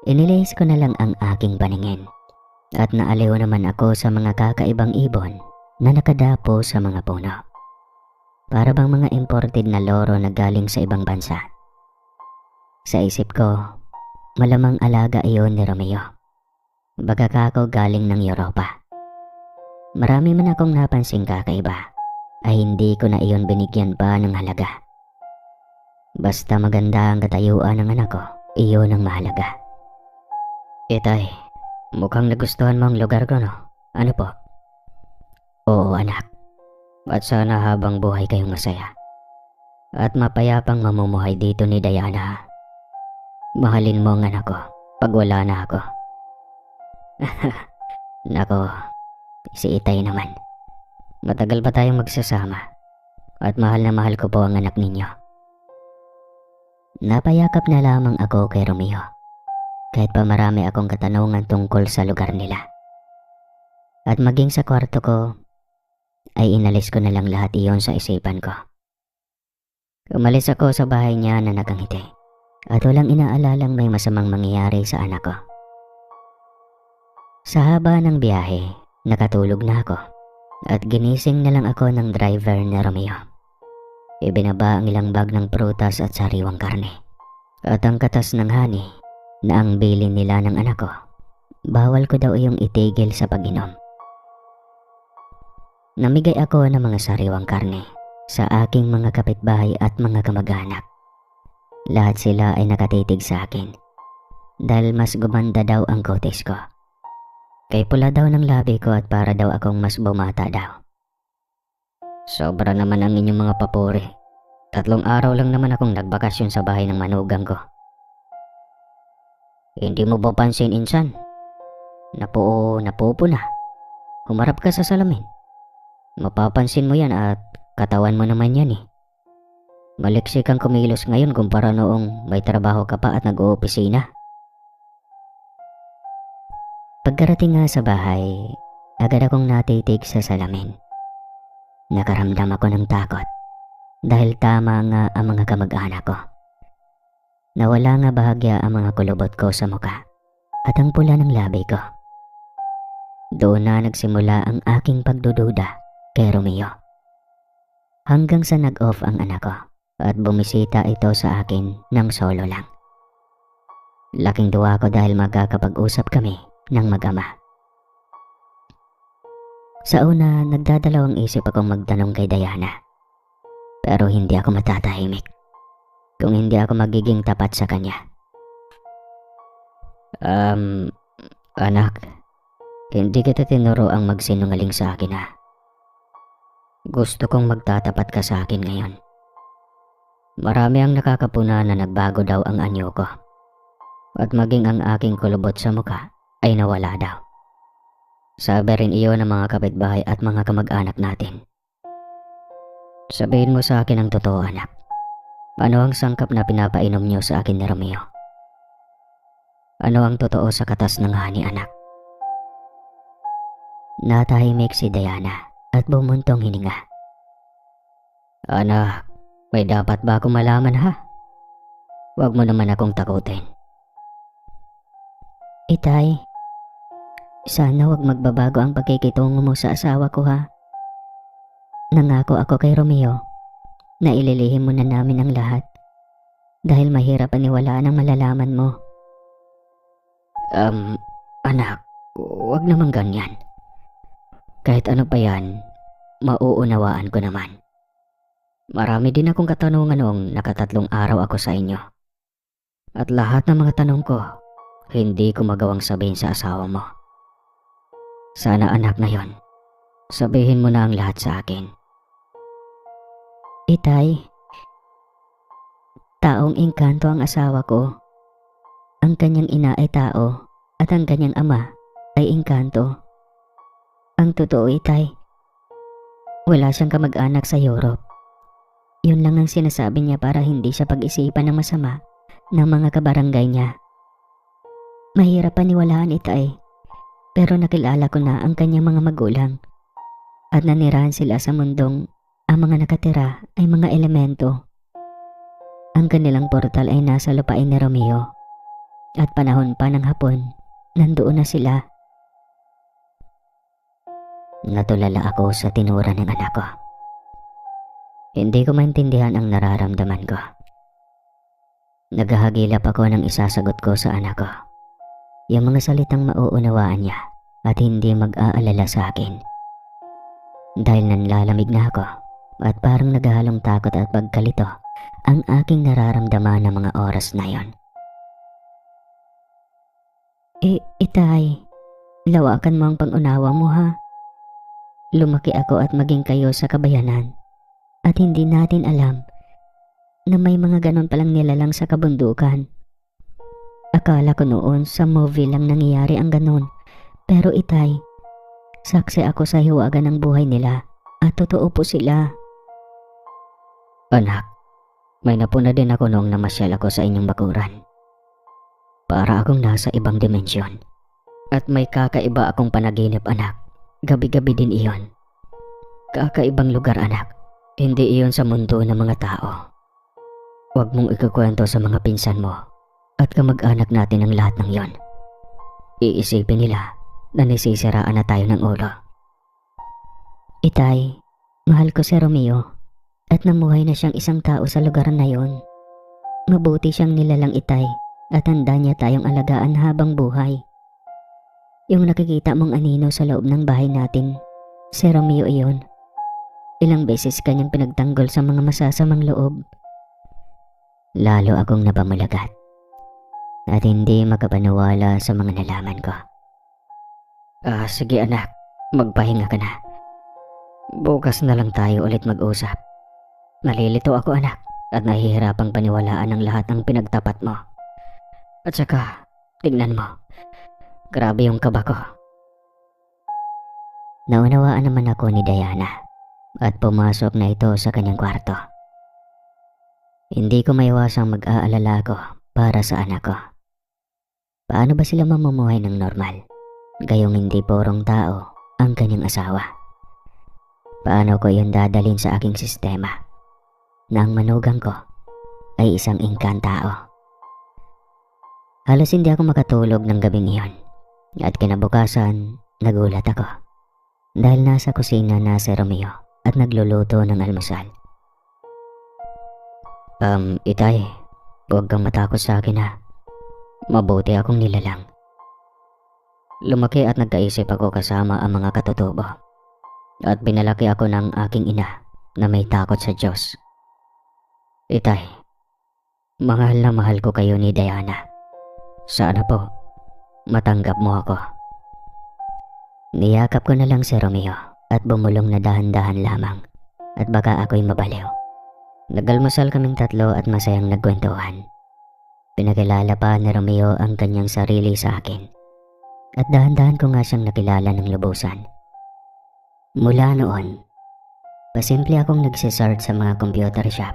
Inilihis ko na lang ang aking paningin at naaliw naman ako sa mga kakaibang ibon na nakadapo sa mga puno. Para bang mga imported na loro na galing sa ibang bansa. Sa isip ko, malamang alaga iyon ni Romeo. Baga kako galing ng Europa. Marami man akong napansing kakaiba, ay hindi ko na iyon binigyan pa ng halaga. Basta maganda ang katayuan ng anak ko, iyon ang mahalaga. Itay, mukhang nagustuhan mo ang lugar ko, no? Ano po? Oo, anak. At sana habang buhay kayong masaya. At mapayapang mamumuhay dito ni Diana. Mahalin mo ang anak ko pag wala na ako. Nako, si Itay naman. Matagal pa tayong magsasama. At mahal na mahal ko po ang anak ninyo. Napayakap na lamang ako kay Romeo. Kahit pa marami akong katanungan tungkol sa lugar nila. At maging sa kwarto ko, ay inalis ko na lang lahat iyon sa isipan ko. Umalis ako sa bahay niya na nakangiti at walang inaalalang may masamang mangyayari sa anak ko. Sa haba ng biyahe, nakatulog na ako at ginising na lang ako ng driver ni Romeo. Ibinaba ang ilang bag ng prutas at sariwang karne at ang katas ng honey na ang bilin nila ng anak ko. Bawal ko daw iyong itigil sa pag-inom. Namigay ako ng mga sariwang karne sa aking mga kapitbahay at mga kamag-anak. Lahat sila ay nakatitig sa akin dahil mas gumanda daw ang kutis ko. Kay pula daw ng labi ko at para daw akong mas bumata daw. Sobra naman ang inyong mga papuri. 3 araw lang naman akong nagbakasyon sa bahay ng manugang ko. Hindi mo ba pansin, insan? Napupo na. Humarap ka sa salamin. Mapapansin mo yan at katawan mo naman yan eh. Maliksik kang kumilos ngayon kumpara noong may trabaho ka pa at nag-oopisina. Pagkarating nga sa bahay, agad akong natitig sa salamin. Nakaramdam ako ng takot dahil tama nga ang mga kamag-anak ko. Nawala nga bahagya ang mga kulubot ko sa muka at ang pula ng labi ko. Doon na nagsimula ang aking pagdududa kay Romeo. Hanggang sa nag-off ang anak ko at bumisita ito sa akin ng solo lang. Laking duwa ko dahil magkakapag-usap kami ng mag-ama. Sa una, nagdadalawang isip akong magtanong kay Diana. Pero hindi ako matatahimik kung hindi ako magiging tapat sa kanya. Anak, hindi kita tinuro ang magsinungaling sa akin ha. Gusto kong magtatapat ka sa akin ngayon. Marami ang nakakapuna na nagbago daw ang anyo ko. At maging ang aking kulubot sa mukha ay nawala daw. Sabi rin iyon ng mga kapitbahay at mga kamag-anak natin. Sabihin mo sa akin ang totoo, anak. Ano ang sangkap na pinapainom niyo sa akin ni Romeo? Ano ang totoo sa katas ng honey, anak? Natahimik si Diana at bumuntong hininga. Anak, may dapat ba akong malaman ha? Huwag mo naman akong takutin. Itay, sana wag magbabago ang pagkikitungo mo sa asawa ko ha. Nangako ako kay Romeo na ililihim mo na namin ang lahat dahil mahirap paniwalaan ang malalaman mo. Anak, wag naman ganyan. Kahit ano pa yan, mauunawaan ko naman. Marami din akong katanungan noong nakatatlong araw ako sa inyo. At lahat ng mga tanong ko, hindi ko magawang sabihin sa asawa mo. Sana anak ngayon, sabihin mo na ang lahat sa akin. Itay, taong engkanto ang asawa ko. Ang kanyang ina ay tao at ang kanyang ama ay engkanto. Ang totoo, Itay, wala siyang kamag-anak sa Europe. Yun lang ang sinasabi niya para hindi siya pag-isipan ng masama ng mga kabarangay niya. Mahirap paniwalaan ito pero nakilala ko na ang kanyang mga magulang at nanirahan sila sa mundong ang mga nakatira ay mga elemento. Ang kanilang portal ay nasa lupain ni Romeo at panahon pa ng hapon, nandoon na sila. Natulala ako sa tinura ng anak ko. Hindi ko maintindihan ang nararamdaman ko. Naghahagilap ako ng isasagot ko sa anak ko. Yung mga salitang mauunawaan niya at hindi mag-aalala sa akin. Dahil nanlalamig na ako at parang naghahalong takot at pagkalito ang aking nararamdaman ng mga oras na yon. Itay, lawakan mo ang pangunawa mo ha. Lumaki ako at maging kayo sa kabayanan at hindi natin alam na may mga ganon palang nilalang sa kabundukan. Akala ko noon sa movie lang nangyayari ang ganon, pero itay, saksi ako sa hiwaga ng buhay nila at totoo po sila. Anak, may napuna din ako noong namasyal ako sa inyong bakuran. Para akong nasa ibang dimensyon at may kakaiba akong panaginip anak. Gabi-gabi din iyon. Kakaibang lugar anak, hindi iyon sa mundo ng mga tao. Huwag mong ikukwento sa mga pinsan mo at kamag-anak natin ang lahat ng yon. Iisipin nila na nasisiraan na tayo ng ulo. Itay, mahal ko si Romeo at namuhay na siyang isang tao sa lugar na yon. Mabuti siyang nilalang itay at handa niya tayong alagaan habang buhay. Yung nakikita mong anino sa loob ng bahay natin, si Romeo iyon. Ilang beses kanyang pinagtanggol sa mga masasamang loob. Lalo akong napamulagat at hindi makapaniwala sa mga nalaman ko. Sige anak, magpahinga ka na. Bukas na lang tayo ulit mag-usap. Nalilito ako anak at nahihirapang paniwalaan ang lahat ng pinagtapat mo. At saka, tignan mo. Grabe yung kaba ko. Naunawaan naman ako ni Diana at pumasok na ito sa kanyang kwarto. Hindi ko maiwasang mag-aalala ko para sa anak ko. Paano ba sila mamumuhay ng normal? Gayong hindi purong tao ang kanyang asawa. Paano ko yun dadalhin sa aking sistema na ang manugang ko ay isang inkantao? Halos hindi ako makatulog ng gabing iyon. At kinabukasan, nagulat ako dahil nasa kusina na si Romeo at nagluluto ng almusal. Itay, huwag kang matakot sa akin ha. Mabuti akong nilalang. Lumaki at nagkaisip ako kasama ang mga katutubo. At pinalaki ako ng aking ina na may takot sa Diyos. Itay, mahal na mahal ko kayo ni Diana. Sana po matanggap mo ako. Niyakap ko na lang si Romeo at bumulong na dahan-dahan lamang at baka ako'y mabaliw. Nagalmusal kaming tatlo at masayang nagkwentuhan. Pinakilala pa ni Romeo ang kanyang sarili sa akin at dahan-dahan ko nga siyang nakilala ng lubusan. Mula noon, pasimple akong nagsisearch sa mga computer shop.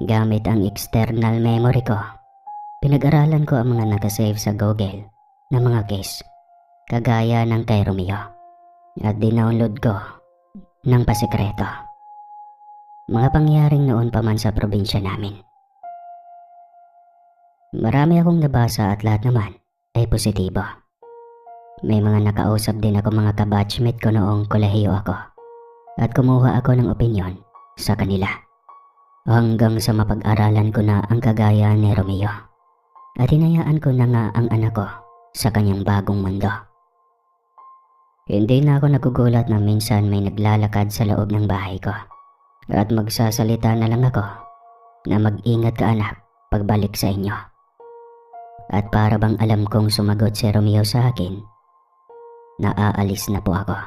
Gamit ang external memory ko, pinag-aralan ko ang mga nakasave sa Google na mga case kagaya ng kay Romeo at dinownload ko ng pasikreto. Mga pangyaring noon pa man sa probinsya namin. Marami akong nabasa at lahat naman ay positibo. May mga nakausap din ako mga kabatchmate ko noong kolehiyo ako at kumuha ako ng opinyon sa kanila. Hanggang sa mapag-aralan ko na ang kagaya ni Romeo at hinayaan ko na nga ang anak ko sa kanyang bagong mundo. Hindi na ako nagugulat na minsan may naglalakad sa loob ng bahay ko at magsasalita na lang ako na mag-ingat ka anak pagbalik sa inyo. At para bang alam kong sumagot si Romeo sa akin, naaalis na po ako.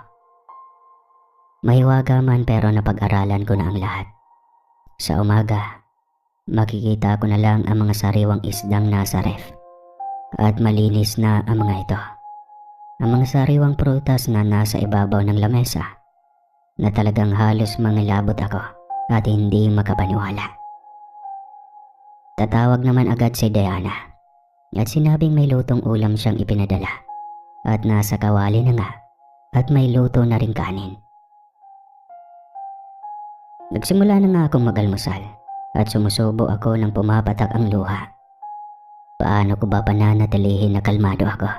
Mahiwaga man pero napag-aralan ko na ang lahat. Sa umaga, makikita ko na lang ang mga sariwang isdang nasa ref at malinis na ang mga ito. Ang mga sariwang prutas na nasa ibabaw ng lamesa na talagang halos mangilabot ako at hindi makapaniwala. Tatawag naman agad si Diana at sinabing may lutong ulam siyang ipinadala at nasa kawali na nga at may luto na ring kanin. Nagsimula na nga akong mag-almusal at sumusubo ako nang pumapatak ang luha. Paano ko ba pananatilihin na kalmado ako?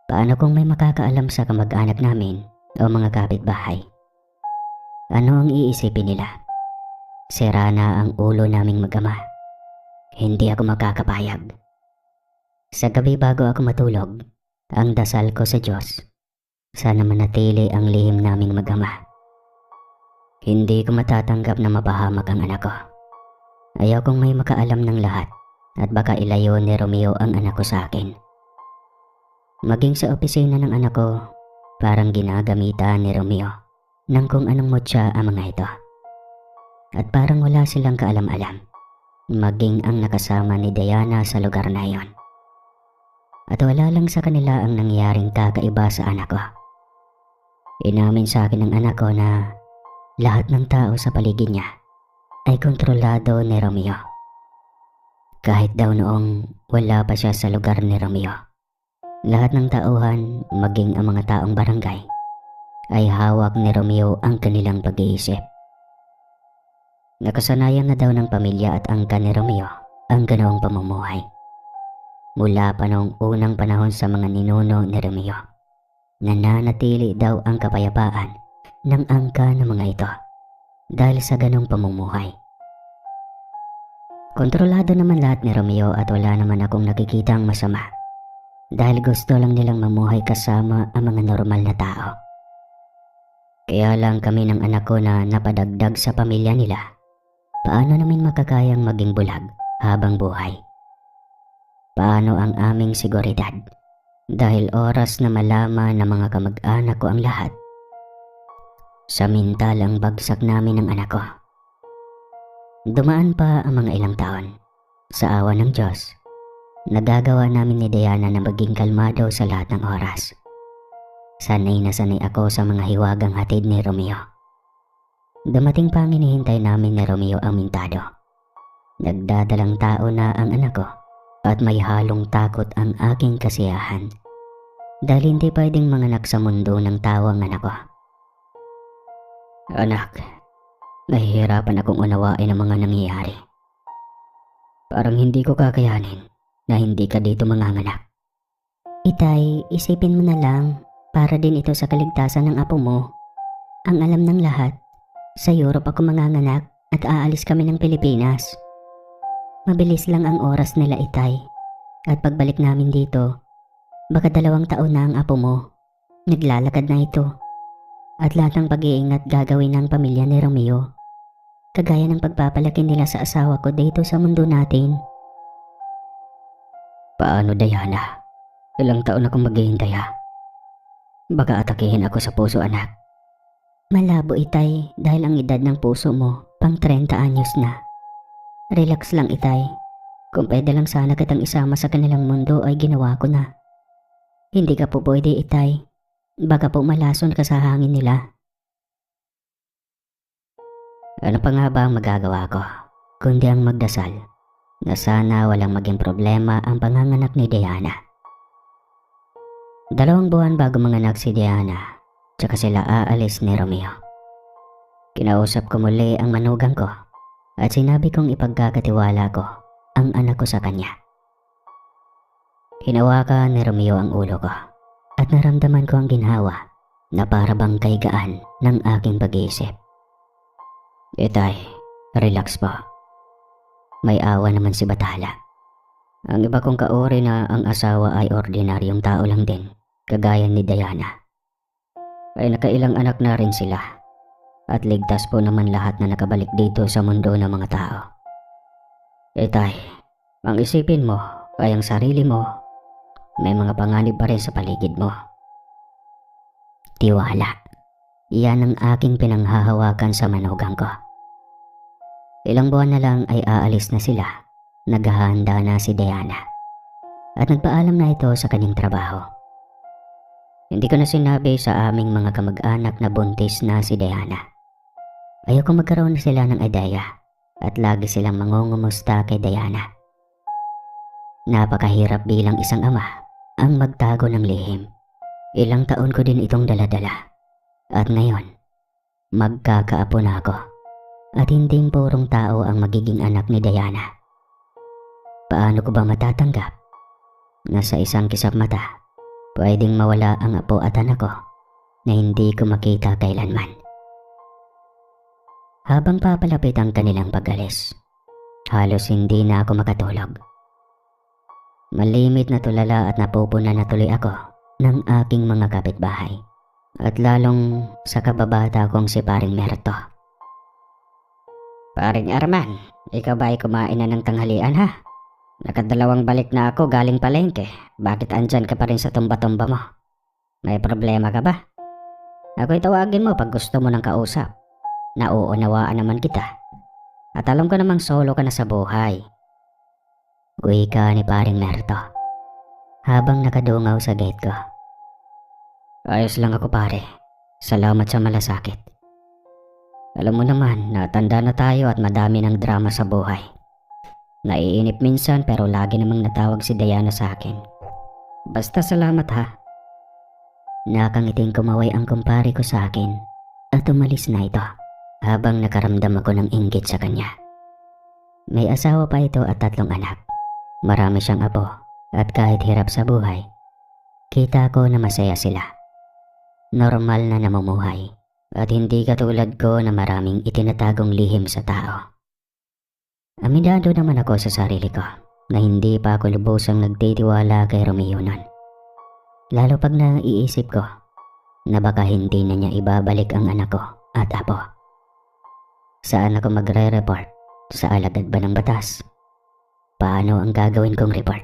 Paano kung may makakaalam sa kamag-anak namin o mga kapitbahay? Ano ang iisipin nila? Sira na ang ulo naming mag-ama. Hindi ako makakapayag. Sa gabi bago ako matulog, ang dasal ko sa Diyos, sana manatili ang lihim naming mag-ama. Hindi ko matatanggap na mapahamak ang anak ko. Ayaw kong may makaalam ng lahat at baka ilayo ni Romeo ang anak ko sa akin. Maging sa opisina ng anak ko, parang ginagamitan ni Romeo ng kung anong mutya ang mga ito. At parang wala silang kaalam-alam, maging ang nakasama ni Diana sa lugar na iyon. At wala lang sa kanila ang nangyaring kakaiba sa anak ko. Inamin sa akin ng anak ko na lahat ng tao sa paligid niya ay kontrolado ni Romeo. Kahit daw noong wala pa siya sa lugar ni Romeo, lahat ng tauhan, maging ang mga taong barangay, ay hawak ni Romeo ang kanilang pag-iisip. Nakasanayan na daw ng pamilya at angka ni Romeo ang ganoong pamumuhay. Mula pa noong unang panahon sa mga ninuno ni Romeo, nananatili daw ang kapayapaan ng angka ng mga ito dahil sa ganong pamumuhay. Kontrolado naman lahat ni Romeo at wala naman akong nakikitang masama dahil gusto lang nilang mamuhay kasama ang mga normal na tao. Kaya lang kami ng anak ko na napadagdag sa pamilya nila, paano namin makakayang maging bulag habang buhay? Paano ang aming seguridad dahil oras na malaman ng mga kamag-anak ko ang lahat? Samintalang bagsak namin ng anak ko. Dumaan pa ang mga ilang taon. Sa awa ng Diyos, nagagawa namin ni Diana na maging kalmado sa lahat ng oras. Sanay na sanay ako sa mga hiwagang hatid ni Romeo. Dumating pa ang hinihintay namin ni Romeo ang mintado. Nagdadalang tao na ang anak ko at may halong takot ang aking kasiyahan dahil hindi pwedeng manganak sa mundo ng tao ang anak ko. Anak, nahihirapan akong unawain ang mga nangyayari. Parang hindi ko kakayanin na hindi ka dito manganganak. Itay, isipin mo na lang, para din ito sa kaligtasan ng apo mo. Ang alam ng lahat, sa Europe ako manganganak at aalis kami ng Pilipinas. Mabilis lang ang oras nila, Itay. At pagbalik namin dito, baka 2 taon na ang apo mo. Naglalakad na ito. At lahat ng pag-iingat gagawin ng pamilya ni Romeo, kagaya ng pagpapalaki nila sa asawa ko dito sa mundo natin. Paano, Diana? Ilang taon akong maghihintay ha? Baka atakihin ako sa puso, anak. Malabo, Itay, dahil ang edad ng puso mo pang 30 anyos na. Relax lang, Itay. Kung pwede lang sana kitang isama sa kanilang mundo ay ginawa ko na. Hindi ka po pwede, Itay. Baka po malason ka sa hangin nila. Ano pa nga ba ang magagawa ko, kundi ang magdasal na sana walang maging problema ang panganganak ni Diana. 2 buwan bago manganak si Diana, tsaka sila aalis ni Romeo. Kinausap ko muli ang manugang ko at sinabi kong ipagkakatiwala ko ang anak ko sa kanya. Hinawakan ni Romeo ang ulo ko at naramdaman ko ang ginhawa na para bang kaigaan ng aking pag-iisip. Itay, relax po. May awa naman si Bathala. Ang iba kong kauri na ang asawa ay ordinaryong tao lang din, kagaya ni Diana. Ay nakailang anak na rin sila. At ligtas po naman lahat na nakabalik dito sa mundo ng mga tao. Itay, ang isipin mo ay ang sarili mo. May mga panganib pa rin sa paligid mo. Tiwala. Iyan ang aking pinanghahawakan sa manugang ko. Ilang buwan na lang ay aalis na sila. Naghahanda na si Diana. At nagpaalam na ito sa kanyang trabaho. Hindi ko na sinabi sa aming mga kamag-anak na buntis na si Diana. Ayoko magkaroon na sila ng ideya at lagi silang mangungumusta kay Diana. Napakahirap bilang isang ama ang magtago ng lihim. Ilang taon ko din itong daladala. At ngayon, magkakaapo na ako. At hindi purong tao ang magiging anak ni Diana. Paano ko ba matatanggap na sa isang kisap mata, pwedeng mawala ang apo at anak ko na hindi ko makita kailanman? Habang papalapit ang kanilang pag-alis, halos hindi na ako makatulog. Malimit na tulala at napupuna na tuloy ako ng aking mga kapitbahay. At lalong sa kababata kong si Paring Merto. Paring Arman, ikaw ba ay kumain na ng tanghalian ha? Nakadalawang balik na ako galing palengke. Bakit andyan ka pa rin sa tumba-tumba mo? May problema ka ba? Ako'y tawagin mo pag gusto mo ng kausap. Nauunawaan naman kita. At alam ko namang solo ka na sa buhay. Wika ni Paring Merto habang nakadungaw sa gate ko. Ayos lang ako pare. Salamat sa malasakit. Alam mo naman, natanda na tayo at madami ng drama sa buhay. Naiinip minsan pero lagi namang natawag si Diana sa akin. Basta salamat ha. Nakangiting kumaway ang kumpare ko sa akin at umalis na ito habang nakaramdam ako ng inggit sa kanya. May asawa pa ito at 3 anak. Marami siyang apo at kahit hirap sa buhay, kita ko na masaya sila. Normal na namumuhay at hindi katulad ko na maraming itinatagong lihim sa tao. Aminado naman ako sa sarili ko na hindi pa ako lubusang nagtitiwala kay Romeo nun. Lalo pag naiisip ko na baka hindi na niya ibabalik ang anak ko at apo. Saan ako magre-report? Sa alagad ba ng batas? Paano ang gagawin kong report?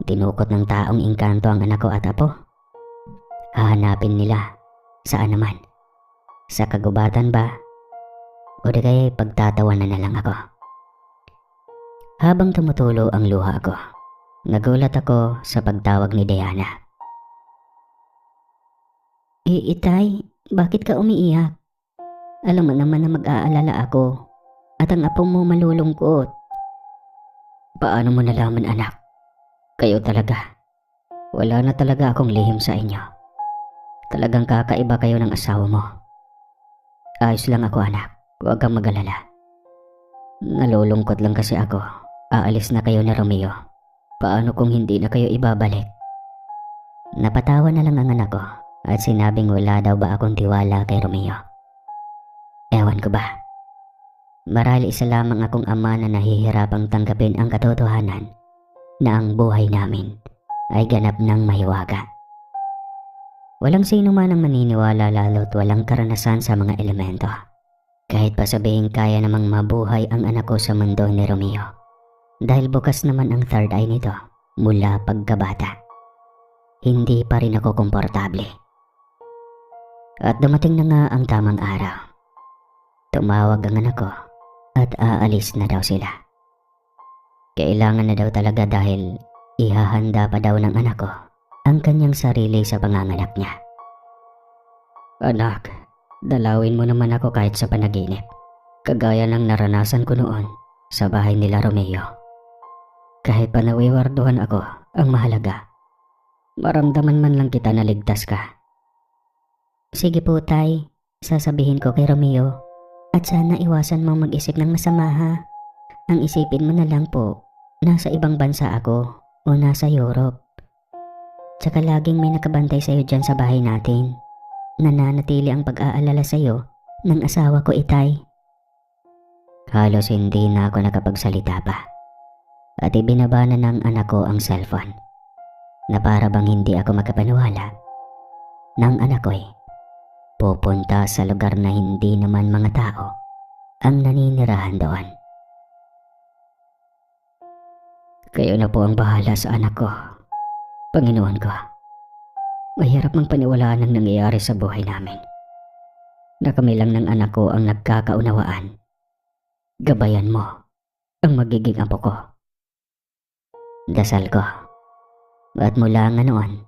Dinukot ng taong engkanto ang anak ko at apo? Hahanapin nila. Saan naman? Sa kagubatan ba? O di kaya pagtatawanan na lang ako? Habang tumutulo ang luha ko, nagulat ako sa pagtawag ni Diana. Itay, bakit ka umiiyak? Alam mo naman na mag-aalala ako at ang apo mo malulungkot. Paano mo nalaman anak? Kayo talaga. Wala na talaga akong lihim sa inyo. Talagang kakaiba kayo ng asawa mo. Ayos lang ako anak, huwag kang mag-alala. Nalulungkot lang kasi ako. Aalis na kayo ni Romeo. Paano kung hindi na kayo ibabalik? Napatawa na lang ang anak ko at sinabing wala daw ba akong tiwala kay Romeo. Ewan ko ba? Marahil isa lamang akong ama na nahihirapang tanggapin ang katotohanan na ang buhay namin ay ganap ng mahiwaga. Walang sino man ang maniniwala lalo't walang karanasan sa mga elemento. Kahit pa sabihin kaya namang mabuhay ang anak ko sa mundo ni Romeo. Dahil bukas naman ang third eye nito mula pagkabata. Hindi pa rin ako komportable. At dumating na nga ang tamang araw. Tumawag ang anak ko at aalis na daw sila. Kailangan na daw talaga dahil ihahanda pa daw ng anak ko ang kanyang sarili sa panganganak niya. Anak, dalawin mo naman ako kahit sa panaginip. Kagaya ng naranasan ko noon sa bahay nila Romeo. Kahit pa nawiwarduhan ako, ang mahalaga, maramdaman man lang kita na ligtas ka. Sige po tay, sasabihin ko kay Romeo. At sana iwasan mong mag-isip ng masama ha. Ang isipin mo na lang po, nasa ibang bansa ako o nasa Europe. Tsaka laging may nakabantay sa'yo dyan sa bahay natin. Nananatili ang pag-aalala sa'yo ng asawa ko itay. Halos hindi na ako nakapagsalita pa. At ibinaba na ng anak ko ang cellphone. Na para bang hindi ako makapaniwala. Nang anak ko'y pupunta sa lugar na hindi naman mga tao ang naninirahan doon. Kayo na po ang bahala sa anak ko, Panginoon ko. Mahirap mang paniwalaan ang nangyayari sa buhay namin. Na kami lang ng anak ko ang nagkakaunawaan. Gabayan mo ang magiging apo ko. Dasal ko. At mula nga noon,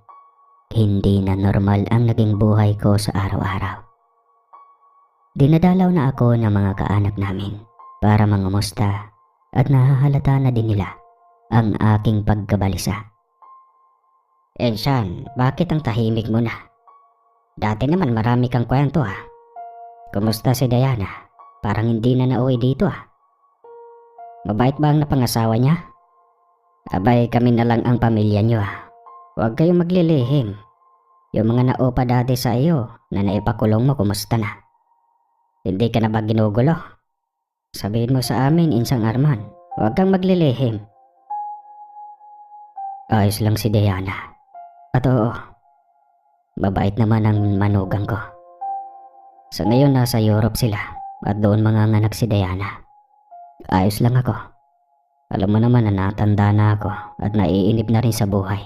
hindi na normal ang naging buhay ko sa araw-araw. Dinadalaw na ako ng mga kaanak namin para mangumusta at nahahalata na din nila ang aking pagkabalisa. Enshan, bakit ang tahimik mo na? Dati naman marami kang kwento ha. Kumusta si Diana? Parang hindi na nauwi dito ah. Mabait ba ang napangasawa niya? Abay, kami na lang ang pamilya niyo ah. Huwag kayong maglilihim. Yung mga naupa dati sa iyo na naipakulong mo, kumusta na? Hindi ka na ba ginugulo? Sabihin mo sa amin, Insang Arman. Huwag kang maglilihim. Ayos lang si Diana. At oo, mabait naman ang manugang ko. Sa ngayon nasa Europe sila at doon manganganak si Diana. Ayos lang ako. Alam mo naman na natanda na ako at naiinip na rin sa buhay.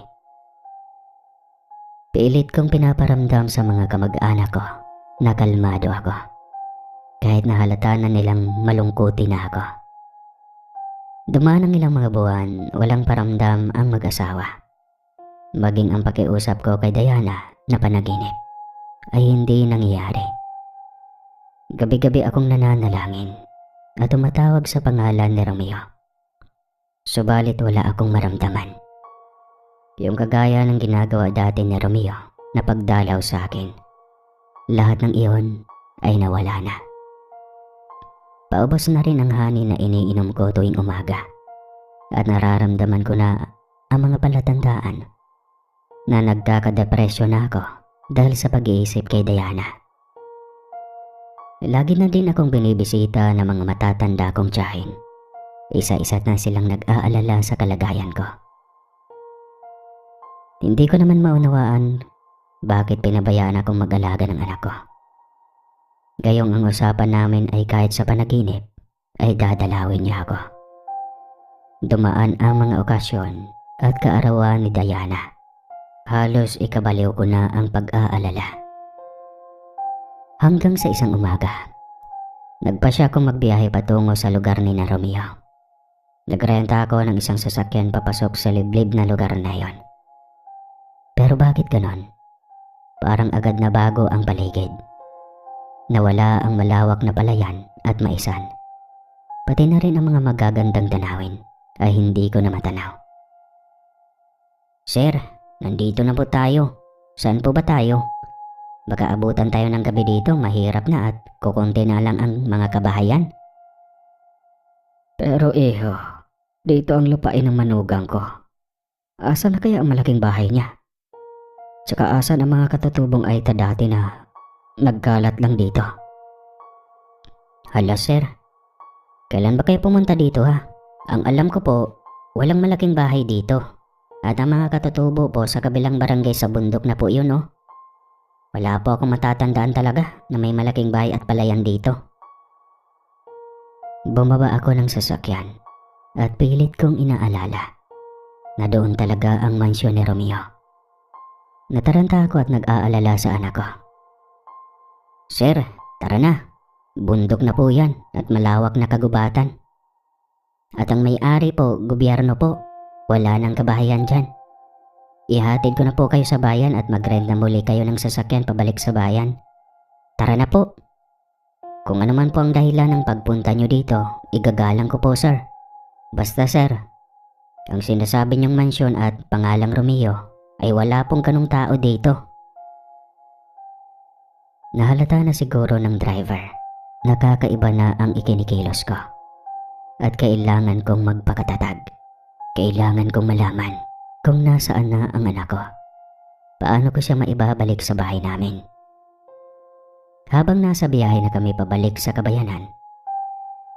Pilit kong pinaparamdam sa mga kamag-anak ko na kalmado ako. Kahit nahalata na nilang malungkuti na ako. Dumaan ang ilang mga buwan, walang paramdam ang mag-asawa. Maging ang pakiusap ko kay Diana na panaginip ay hindi nangyayari. Gabi-gabi akong nananalangin at tumatawag sa pangalan ni Romeo. Subalit wala akong maramdaman. Yung kagaya ng ginagawa dati ni Romeo na pagdalaw sa akin. Lahat ng iyon ay nawala na. Paubos na rin ang honey na iniinom ko tuwing umaga. At nararamdaman ko na ang mga palatandaan na nagkakadepresyon na ako dahil sa pag-iisip kay Diana. Lagi na din akong binibisita ng mga matatanda kong tiyahin. Isa-isa na silang nag-aalala sa kalagayan ko. Hindi ko naman maunawaan bakit pinabayaan akong mag-alaga ng anak ko. Gayong ang usapan namin ay kahit sa panaginip ay dadalawin niya ako. Dumaan ang mga okasyon at kaarawan ni Diana. Halos ikabaliw ko na ang pag-aalala. Hanggang sa isang umaga, nagpasya akong magbiyahe patungo sa lugar ni na Romeo. Nagrenta ako ng isang sasakyan papasok sa liblib na lugar na yon. Pero bakit ganon? Parang agad na bago ang paligid. Nawala ang malawak na palayan at maisan. Pati na rin ang mga magagandang tanawin ay hindi ko na matanaw. Sir, nandito na po tayo. Saan po ba tayo? Baka abutan tayo ng gabi dito, mahirap na at kukunti na lang ang mga kabahayan. Pero iho, dito ang lupain ng manugang ko. Asa na kaya ang malaking bahay niya? Tsaka asan ang mga katutubong Aita dati na nagkalat lang dito? Hala sir, kailan ba kayo pumunta dito ha? Ang alam ko po, walang malaking bahay dito. At ang mga katutubo po sa kabilang barangay sa bundok na po yun oh. Wala po akong matatandaan talaga na may malaking bahay at palayan dito. Bumaba ako ng sasakyan at pilit kong inaalala na doon talaga ang mansyon ni Romeo. Nataranta ako at nag-aalala sa anak ko. Sir, tara na. Bundok na po yan at malawak na kagubatan. At ang may-ari po, gobyerno po. Wala nang kabahayan dyan. Ihatid ko na po kayo sa bayan at mag-rent na muli kayo ng sasakyan pabalik sa bayan. Tara na po. Kung ano man po ang dahilan ng pagpunta nyo dito, igagalang ko po sir. Basta sir, ang sinasabi nyong mansyon at pangalang Romeo ay wala pong ganung tao dito. Nahalata na siguro ng driver. Nakakaiba na ang ikinikilos ko. At kailangan kong magpakatatag. Kailangan kong malaman kung nasaan na ang anak ko. Paano ko siya maibabalik sa bahay namin? Habang nasa biyahe na kami pabalik sa kabayanan,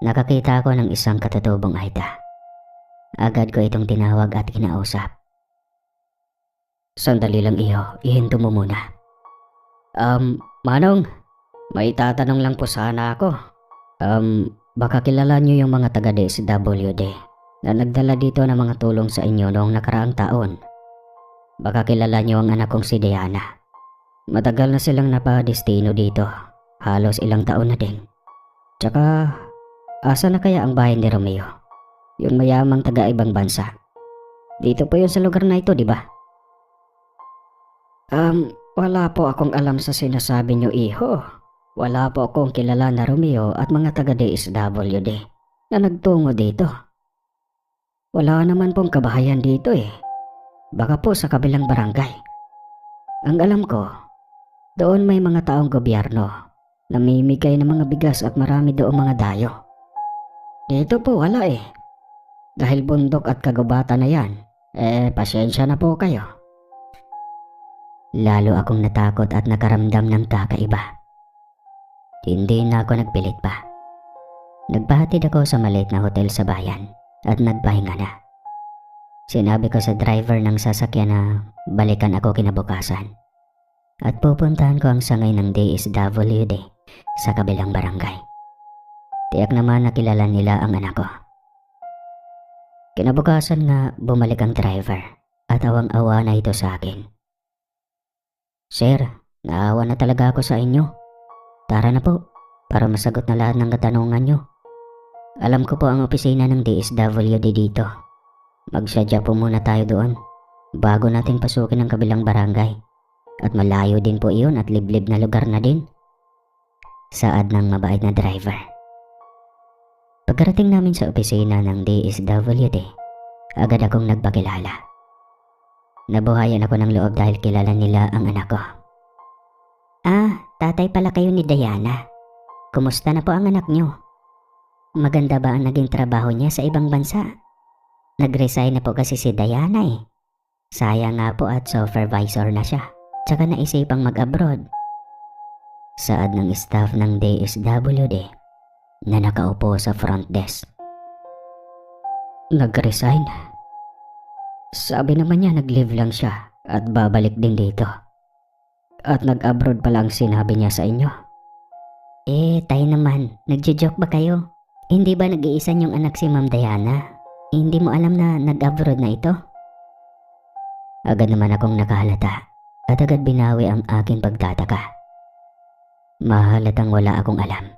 nakakita ako ng isang katutubong Aita. Agad ko itong tinawag at kinausap. Sandali lang iho, ihinto mo muna. Manong, may tatanong lang po sana ako. Baka kilala niyo yung mga taga-DSWD na nagdala dito ng mga tulong sa inyo noong nakaraang taon. Baka kilala niyo ang anak kong si Diana. Matagal na silang napadestino dito. Halos ilang taon na din. Tsaka, asa na kaya ang bahay ni Romeo? Yung mayamang taga-ibang bansa. Dito po yun sa lugar na ito, di ba? Wala po akong alam sa sinasabi niyo, iho. Wala po akong kilala na Romeo at mga taga-DSWD na nagtungo dito. Wala naman pong kabahayan dito eh. Baka po sa kabilang barangay. Ang alam ko, doon may mga taong gobyerno. Namimigay ng mga bigas at marami doong mga dayo. Dito po wala eh. Dahil bundok at kagubatan na yan, pasensya na po kayo. Lalo akong natakot at nakaramdam ng kakaiba. Hindi na ako nagpilit pa. Nagpahatid ako sa maliit na hotel sa bayan at nagpahinga na. Sinabi ko sa driver ng sasakyan na balikan ako kinabukasan at pupuntahan ko ang sangay ng DSWD sa kabilang barangay. Tiyak naman na kilala nila ang anak ko. Kinabukasan nga bumalik ang driver at awang-awa na ito sa akin. Sir, naawa na talaga ako sa inyo. Tara na po para masagot na lahat ng katanungan nyo. Alam ko po ang opisina ng DSWD dito. Magsadya po muna tayo doon bago natin pasukin ang kabilang barangay. At malayo din po iyon at liblib na lugar na din. Saad ng mabait na driver. Pagkarating namin sa opisina ng DSWD, agad akong nagpakilala. Nabuhayan ako ng loob dahil kilala nila ang anak ko. Tatay pala kayo ni Diana. Kumusta na po ang anak nyo? Maganda ba ang naging trabaho niya sa ibang bansa? Nag-resign na po kasi si Diana eh. Sayang nga po at supervisor na siya. Tsaka naisipang mag-abroad. Saad ng staff ng DSWD na nakaupo sa front desk. Nag-resign? Sabi naman niya nag-leave lang siya at babalik din dito. At nag-abroad pala ang sinabi niya sa inyo. Tayo naman, nagjo-joke ba kayo? Hindi ba nag-iisa niyong anak si Ma'am Diana? Hindi mo alam na nag-abroad na ito? Agad naman akong nakahalata at agad binawi ang aking pagtataka. Mahalatang wala akong alam.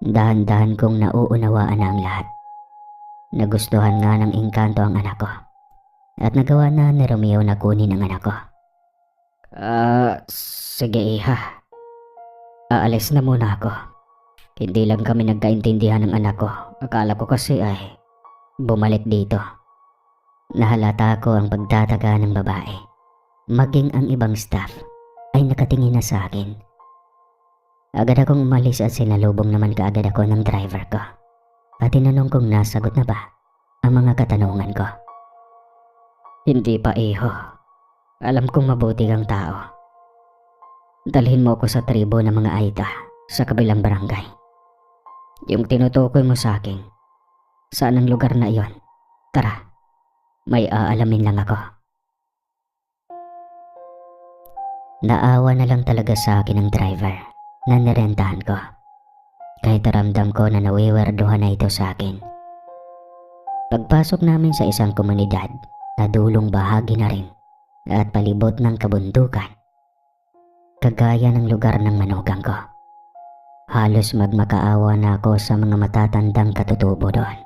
Dahan-dahan kong nauunawaan na ang lahat. Nagustuhan nga ng engkanto ang anak ko at nagawa na ni Romeo na kunin ang anak ko. Sige iha. Aalis na muna ako. Hindi lang kami nagkaintindihan ng anak ko. Akala ko kasi ay bumalik dito. Nahalata ko ang pagtataka ng babae. Maging ang ibang staff ay nakatingin na sa akin. Agad akong umalis at sinalubong naman kaagad ako ng driver ko. At tinanong kung nasagot na ba ang mga katanungan ko. Hindi pa iho. Alam kong mabuti kang tao. Dalhin mo ako sa tribo ng mga Aita sa kabilang barangay. Yung tinutukoy mo sa akin, saan ang lugar na iyon? Tara, may aalamin lang ako. Naawa na lang talaga sa akin ang driver na nirentahan ko. Kahit ramdam ko na nawiwerduhan na ito sa akin. Pagpasok namin sa isang komunidad na dulong bahagi na rin at palibot ng kabundukan, kagaya ng lugar ng manugang ko. Halos magmakaawa na ako sa mga matatandang katutubo doon.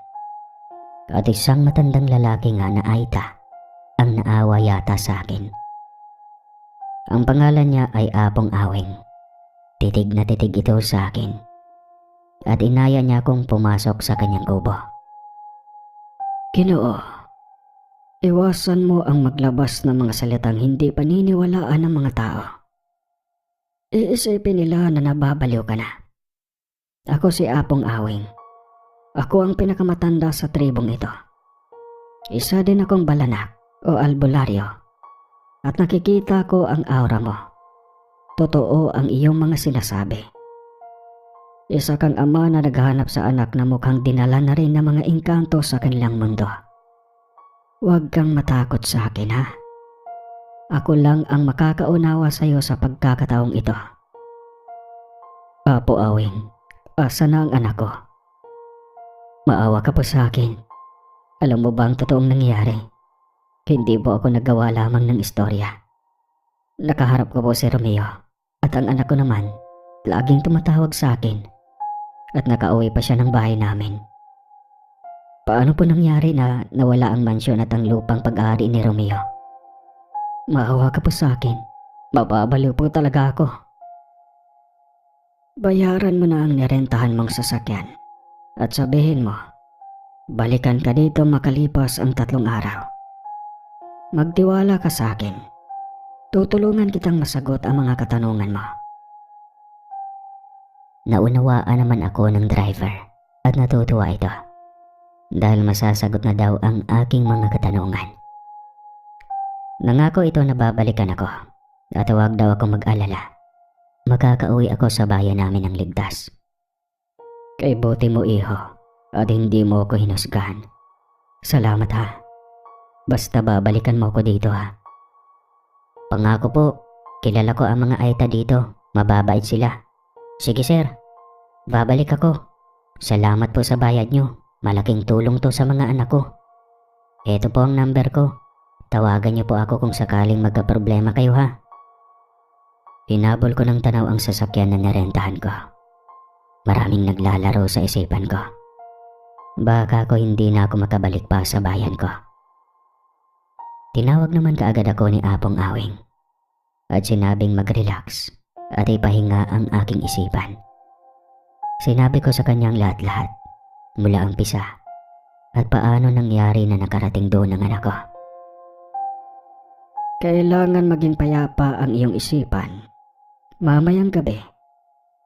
At isang matandang lalaki nga na Aita ang naawa yata sa akin. Ang pangalan niya ay Apong Awing. Titig na titig ito sa akin at inaya niya akong pumasok sa kanyang kubo. Ginoo, iwasan mo ang maglabas ng mga salitang hindi paniniwalaan ng mga tao. Iisipin nila na nababaliw ka na. Ako si Apong Awing. Ako ang pinakamatanda sa tribong ito. Isa din akong balanak o albularyo. At nakikita ko ang aura mo. Totoo ang iyong mga sinasabi. Isa kang ama na naghahanap sa anak na mukhang dinala na rin ng mga engkanto sa kanilang mundo. Huwag kang matakot sa akin ha. Ako lang ang makakaunawa sa iyo sa pagkakataong ito. Apo Awing, asa na ang anak ko? Maawa ka po sa akin. Alam mo ba ang totoong nangyari? Hindi po ako nagawa lamang ng istorya. Nakaharap ko po si Romeo at ang anak ko naman laging tumatawag sa akin at nakauwi pa siya ng bahay namin. Paano po nangyari na nawala ang mansyon at ang lupang pag-aari ni Romeo? Maawa ka po sa akin. Mababaliw po talaga ako. Bayaran mo na ang nirentahan mong sasakyan at sabihin mo Balikan ka dito makalipas ang 3 araw. Magtiwala ka sa akin. Tutulungan kitang masagot ang mga katanungan mo. Naunawaan naman ako ng driver at natutuwa ito dahil masasagot na daw ang aking mga katanungan. Nangako ito na babalikan ako at huwag daw akong mag-alala. Makakauwi ako sa bayan namin ng ligtas. Kay buti mo iho at hindi mo ako hinusgahan. Salamat ha. Basta babalikan mo ako dito ha. Pangako po, kilala ko ang mga Aita dito. Mababait sila. Sige sir, babalik ako. Salamat po sa bayad nyo. Malaking tulong to sa mga anak ko. Ito po ang number ko. Tawagan niyo po ako kung sakaling magka-problema kayo ha. Hinabol ko ng tanaw ang sasakyan na narentahan ko. Maraming naglalaro sa isipan ko. Baka ko hindi na ako makabalik pa sa bayan ko. Tinawag naman kaagad ako ni Apong Awing at sinabing mag-relax at ipahinga ang aking isipan. Sinabi ko sa kanyang lahat-lahat mula umpisa at paano nangyari na nakarating doon ang anak ko. Kailangan maging payapa ang iyong isipan. Mamayang gabi,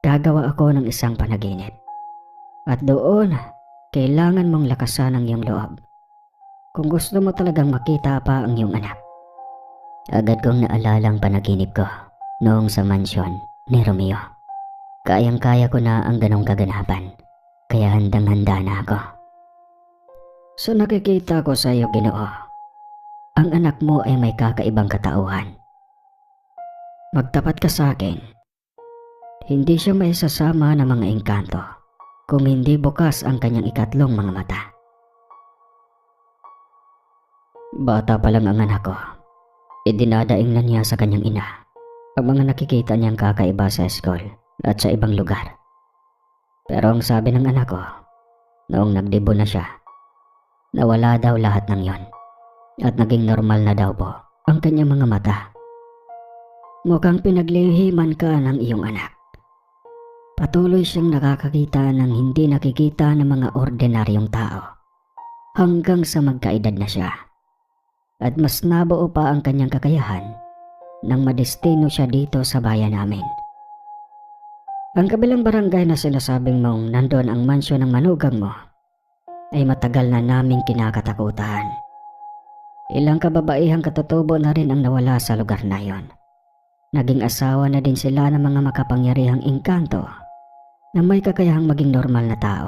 gagawa ako ng isang panaginip. At doon, kailangan mong lakasan ang iyong loob. Kung gusto mo talagang makita pa ang iyong anak. Agad kong naalala ang panaginip ko noong sa mansyon ni Romeo. Kayang-kaya ko na ang ganong kaganapan, kaya handang-handa na ako. Sa nakikita ko sa iyo, Ginoo, ang anak mo ay may kakaibang katauhan. Magtapat ka sa akin. Hindi siya may sasama ng mga engkanto kung hindi bukas ang kanyang ikatlong mga mata. Bata pa lang ang anak ko, idinadaing na niya sa kanyang ina ang mga nakikita niyang kakaiba sa school at sa ibang lugar. Pero ang sabi ng anak ko, noong nagdebo na siya, nawala daw lahat ng yon at naging normal na daw po ang kanyang mga mata. Mukhang pinaglihiman ka ng iyong anak. Patuloy siyang nakakakita ng hindi nakikita ng mga ordinaryong tao hanggang sa magkaedad na siya. At mas nabuo pa ang kanyang kakayahan nang madestino siya dito sa bayan namin. Ang kabilang barangay na sinasabing mong nandun ang mansyon ng manugang mo ay matagal na naming kinakatakutan. Ilang kababaihang katutubo na rin ang nawala sa lugar na yon. Naging asawa na din sila ng mga makapangyarihang engkanto na may kakayahang maging normal na tao.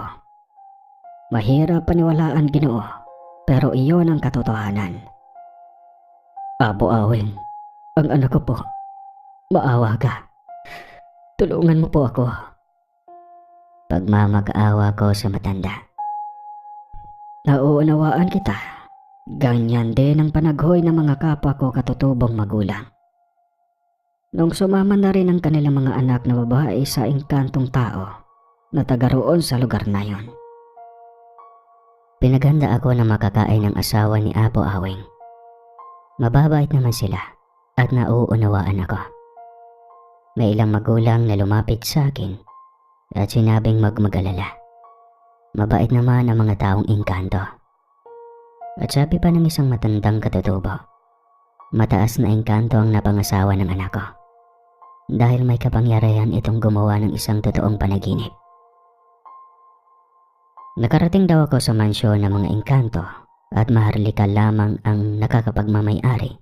Mahirap paniwalaan, Ginoo, pero iyon ang katotohanan. Apo Awing, ang anak ko po. Maawa ka. Tulungan mo po ako. Pagmamag-awa ko sa matanda. Nauunawaan kita. Ganyan din ang panaghoy ng mga kapwa ko katutubong magulang. Nung sumama na rin ang kanilang mga anak na babae sa engkantong tao na taga roon sa lugar na yon. Pinaghanda ako na makakain ng asawa ni Apo Awing. Mababait naman sila at nauunawaan ako. May ilang magulang na lumapit sa akin at sinabing mag-alala. Mabait naman ang mga taong engkanto. At sabi pa ng isang matandang katutubo, mataas na engkanto ang napangasawa ng anak ko dahil may kapangyarihan itong gumawa ng isang totoong panaginip. Nakarating daw ako sa mansyon ng mga engkanto at maharlika lamang ang nakakapagmamay-ari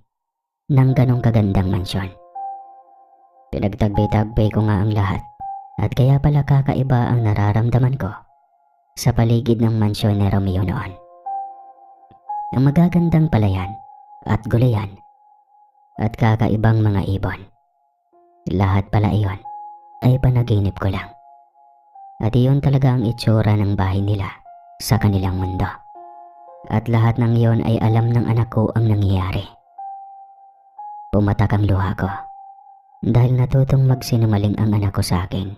ng ganong kagandang mansyon. Pinagtagbay-tagbay ko nga ang lahat at kaya pala kakaiba ang nararamdaman ko sa paligid ng mansyon ni Romeo noon. Ang magagandang palayan at gulayan at kakaibang mga ibon. Lahat pala iyon ay panaginip ko lang. At iyon talaga ang itsura ng bahay nila sa kanilang mundo. At lahat ng iyon ay alam ng anak ko ang nangyayari. Pumatak ang luha ko dahil natutong magsinungaling ang anak ko sa akin.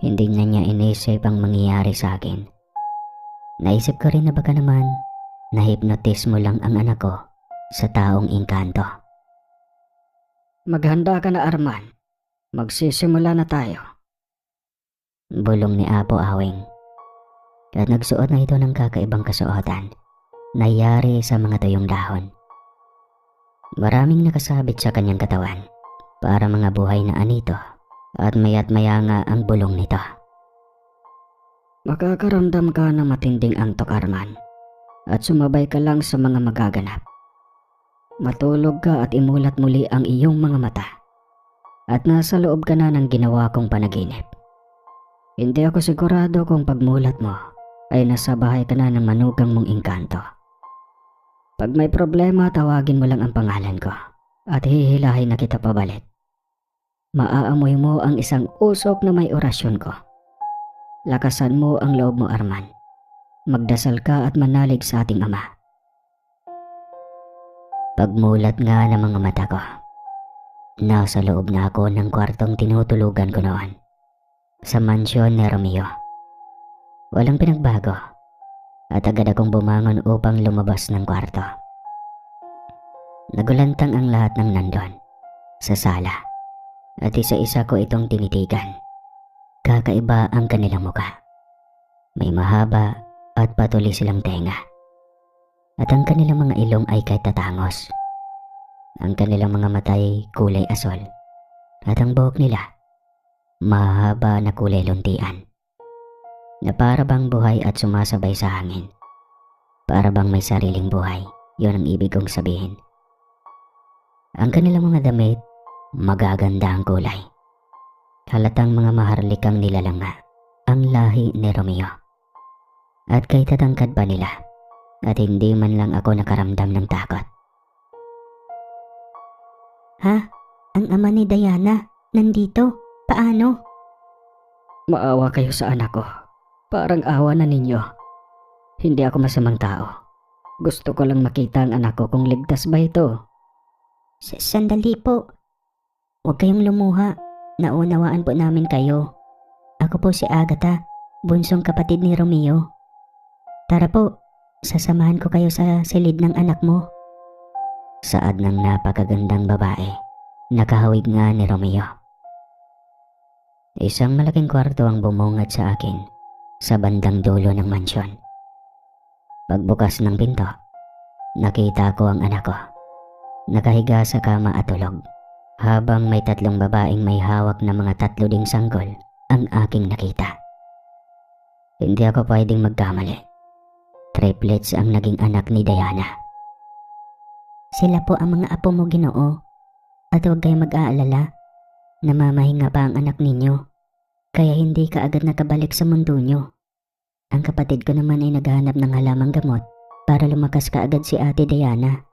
Hindi na niya inisip ang mangyayari sa akin. Naisip ko rin na baka naman nahipnotis mo lang ang anak ko sa taong engkanto. Maghanda ka na, Arman. Magsisimula na tayo. Bulong ni Apo Awing. at nagsuot na ito ng kakaibang kasuotan na yari sa mga tuyong dahon. Maraming nakasabit sa kanyang katawan para mga buhay na anito at maya't maya nga ang bulong nito. Makakaramdam ka ng matinding antok, Arman, at sumabay ka lang sa mga magaganap. Matulog ka at imulat muli ang iyong mga mata at nasa loob ka na ng ginawa kong panaginip. Hindi ako sigurado kung pagmulat mo ay nasa bahay ka na ng manugang mong engkanto. Pag may problema, tawagin mo lang ang pangalan ko at hihilahin na kita pabalik. Maaamoy mo ang isang usok na may orasyon ko. Lakasan mo ang loob mo, Arman. Magdasal ka at manalig sa ating Ama. Pagmulat nga ng mga mata ko, nasa loob na ako ng kwartong tinutulugan ko noon, sa mansyon ni Romeo. Walang pinagbago at agad akong bumangon upang lumabas ng kwarto. Nagulantang ang lahat ng nandon sa sala at isa-isa ko itong tinitigan. Kakaiba ang kanilang muka. May mahaba at patuloy silang tenga. At ang kanilang mga ilong ay kahit tatangos. Ang kanilang mga mata ay kulay asol. At ang buhok nila, mahaba na kulay luntian. Na para bang buhay at sumasabay sa hangin. Para bang may sariling buhay, yun ang ibig kong sabihin. Ang kanilang mga damit, magaganda ang kulay. Halatang mga maharlikang nilalanga ang lahi ni Romeo. At kahit tatangkad pa nila, at hindi man lang ako nakaramdam ng takot. Ha? Ang ama ni Diana, nandito? Paano? Maawa kayo sa anak ko. Parang awa na ninyo. Hindi ako masamang tao. Gusto ko lang makita ang anak ko kung ligtas ba ito. Sandali po. Huwag kayong lumuha. Naunawaan po namin kayo. Ako po si Agatha, bunsong kapatid ni Romeo. Tara po, sasamahan ko kayo sa silid ng anak mo. Saad ng napakagandang babae. Nakahawig nga ni Romeo. Isang malaking kwarto ang bumungad sa akin sa bandang dulo ng mansyon. Pagbukas ng pinto, nakita ko ang anak ko. Nakahiga sa kama at tulog. Habang may tatlong babaeng may hawak na mga tatlo ding sanggol ang aking nakita. Hindi ako pwedeng magkamali. Triplets ang naging anak ni Diana. Sila po ang mga apo mo, Ginoo. At huwag kayong mag-aalala. Namamahinga pa ang anak ninyo. Kaya hindi ka agad nakabalik sa mundo nyo. Ang kapatid ko naman ay naghahanap ng halamang gamot para lumakas ka agad si Ate Diana.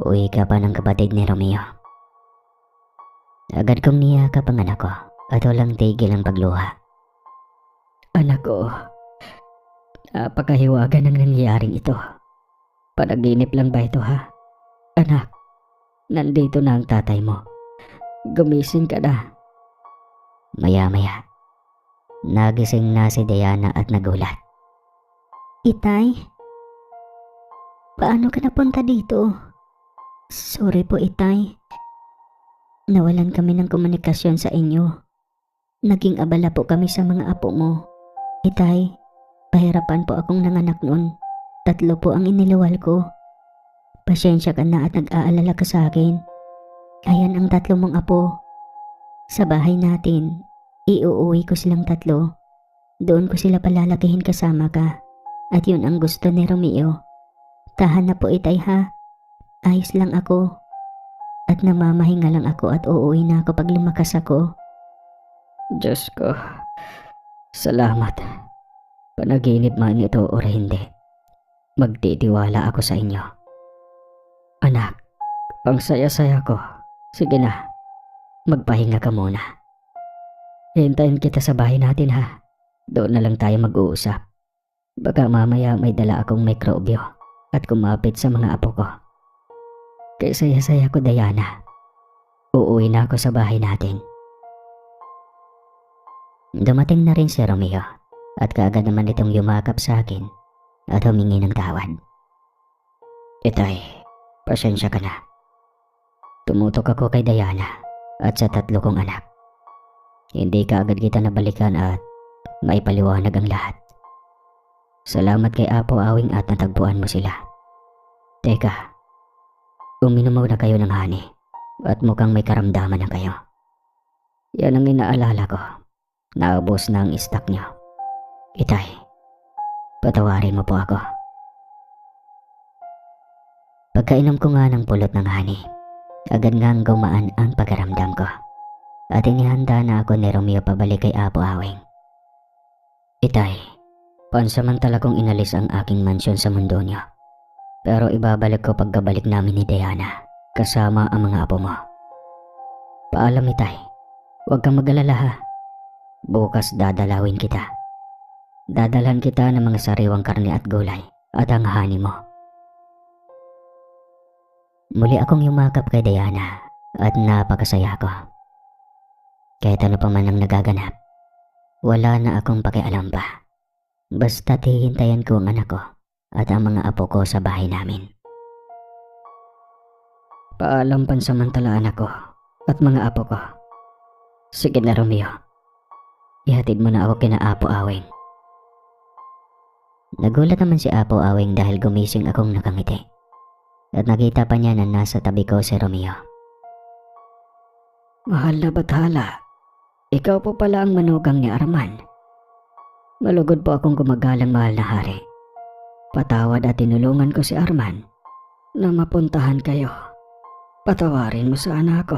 Uwi ka pa ng kapatid ni Romeo. Agad kong niyakap ang anak ko at walang tigil ang pagluha. Anak ko, napakahiwaga ng nangyayaring ito. Panaginip lang ba ito, ha? Anak, nandito na ang tatay mo. Gumising ka na. Maya-maya, nagising na si Diana at nagulat. Itay, paano ka napunta dito? Sorry po, Itay. Nawalan kami ng komunikasyon sa inyo. Naging abala po kami sa mga apo mo. Itay, pahirapan po akong nanganak noon. 3 po ang iniluwal ko. Pasensya ka na at nag-aalala ka sa akin. Ayan ang 3 mong apo. Sa bahay natin, iuuwi ko silang 3. Doon ko sila palalakihin kasama ka. At yun ang gusto ni Romeo. Tahan na po, Itay, ha? Ayos lang ako. At namamahinga lang ako at uuwi na ako pag lumakas ako. Diyos ko, salamat. Panaginip man ito o hindi, magtitiwala ako sa inyo. Anak, ang saya-saya ko. Sige na, magpahinga ka muna. Hintayin kita sa bahay natin, ha. Doon na lang tayo mag-uusap. Baka mamaya may dala akong mikrobyo at kumapit sa mga apo ko. Kaya saya-saya ko, Diana. Uuwi na ako sa bahay natin. Dumating na rin si Romeo at kaagad naman itong yumakap sa akin at humingi ng tawad. Itay, pasensya ka na. Tumutok ako kay Diana at sa 3 kong anak. Hindi ka agad kita nabalikan at maipaliwanag ang lahat. Salamat kay Apo Awing at natagpuan mo sila. Teka, uminom na kayo ng honey at mukhang may karamdaman na kayo. Yan ang inaalala ko. Naubos na ang stock niyo. Itay, patawarin mo po ako. Pagkainom ko nga ng pulot ng honey, agad ngang gumaan ang pagkaramdam ko. At inihanda na ako ni Romeo pabalik kay Apo Awing. Itay, pansamantala kong inalis ang aking mansyon sa mundo niyo. Pero ibabalik ko pagkabalik namin ni Diana kasama ang mga apo mo. Paalam Itay, huwag kang mag-alala ha. Bukas dadalawin kita. Dadalhan kita ng mga sariwang karne at gulay at ang honey mo. Muli akong yumakap kay Diana at napakasaya ko. Kahit ano pa man ang nagaganap, wala na akong pakialam pa. Basta't hihintayan ko ang anak ko at ang mga apo ko sa bahay namin. Paalam pansamantala anak ko at mga apo ko. Sige na Romeo, ihatid mo na ako kina Apo Awing. Nagulat naman si Apo Awing dahil gumising akong nakangiti. At nakita pa niya na nasa tabi ko si Romeo. Mahal na bathala, ikaw po pala ang manugang ni Arman. Malugod po akong gumagalang mahal na hari. Patawad at tinulungan ko si Arman na mapuntahan kayo. Patawarin mo sana ako.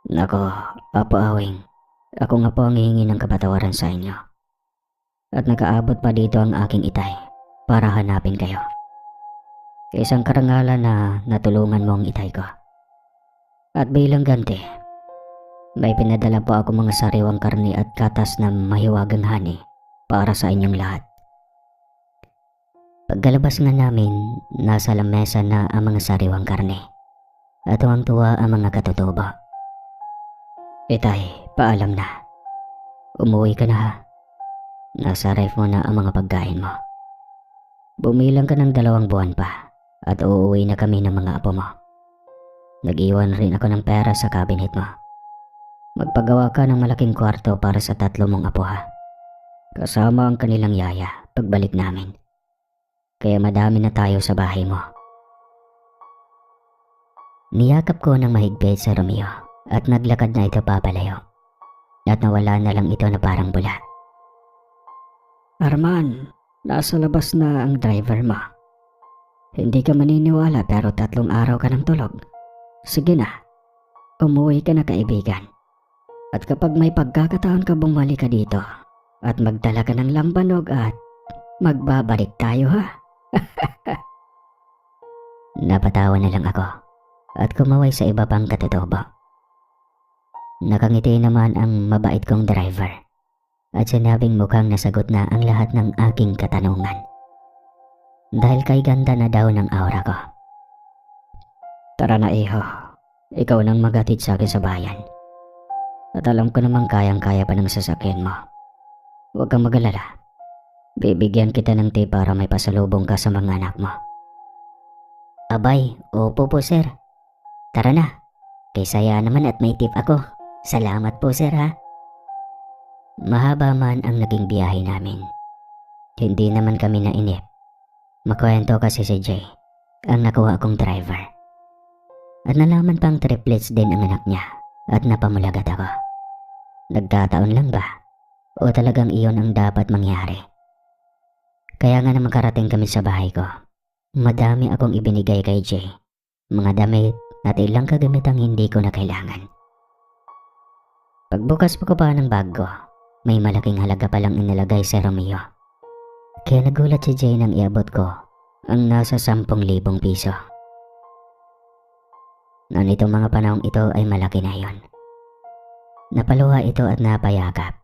Nako, Apo Awing, ako nga po ang hihingi ng kapatawaran sa inyo. At nakaabot pa dito ang aking itay para hanapin kayo. Isang karangalan na natulungan mo ang itay ko. At bilang ganti, may pinadala po ako mga sariwang karne at katas na mahiwagang honey para sa inyong lahat. Pagkalabas nga namin, nasa lamesa na ang mga sariwang karne at tuwang-tuwa ang mga katutubo. Itay, paalam na. Umuwi ka na ha. Nasa ref mo na ang mga pagkain mo. Bumilang ka ng 2 buwan pa at uuwi na kami ng mga apo mo. Nag-iwan rin ako ng pera sa cabinet mo. Magpagawa ka ng malaking kwarto para sa 3 mong apo ha. Kasama ang kanilang yaya pagbalik namin. Kaya madami na tayo sa bahay mo. Niyakap ko ng mahigpit sa Romeo at naglakad na ito papalayo. At nawala na lang ito na parang bula. Arman, nasa labas na ang driver mo. Hindi ka maniniwala pero 3 araw ka ng tulog. Sige na, umuwi ka na kaibigan. At kapag may pagkakataon ka bumalik ka dito at magdala ka ng lambanog at magbabalik tayo ha. Napatawa na lang ako at kumaway sa iba pang katutubo. Nakangiti naman ang mabait kong driver at sinabing mukhang nasagot na ang lahat ng aking katanungan. Dahil kay ganda na daw ng aura ko. Tara na iho, ikaw nang maghatid sa akin sa bayan. At alam ko namang kayang-kaya pa ng sasakyan mo. Huwag kang mag-alala. Bibigyan kita ng tip para may pasalubong ka sa mga anak mo. Abay, opo po sir. Tara na. Kay saya naman at may tip ako. Salamat po sir ha. Mahaba man ang naging biyahe namin. Hindi naman kami nainip. Makwento kasi si Jay, ang nakuha kong driver. At nalaman pang triplets din ang anak niya at napamulagat ako. Nagkataon lang ba? O talagang iyon ang dapat mangyari? Kaya nga na makarating kami sa bahay ko, madami akong ibinigay kay Jay. Mga damit at ilang kagamitang hindi ko na kailangan. Pagbukas ko pa ng bag ko, may malaking halaga palang inilagay sa Romeo. Kaya nagulat si Jay nang iabot ko ang nasa 10,000 piso. Noon itong mga panahong ito ay malaki na yon. Napaluha ito at napayakap.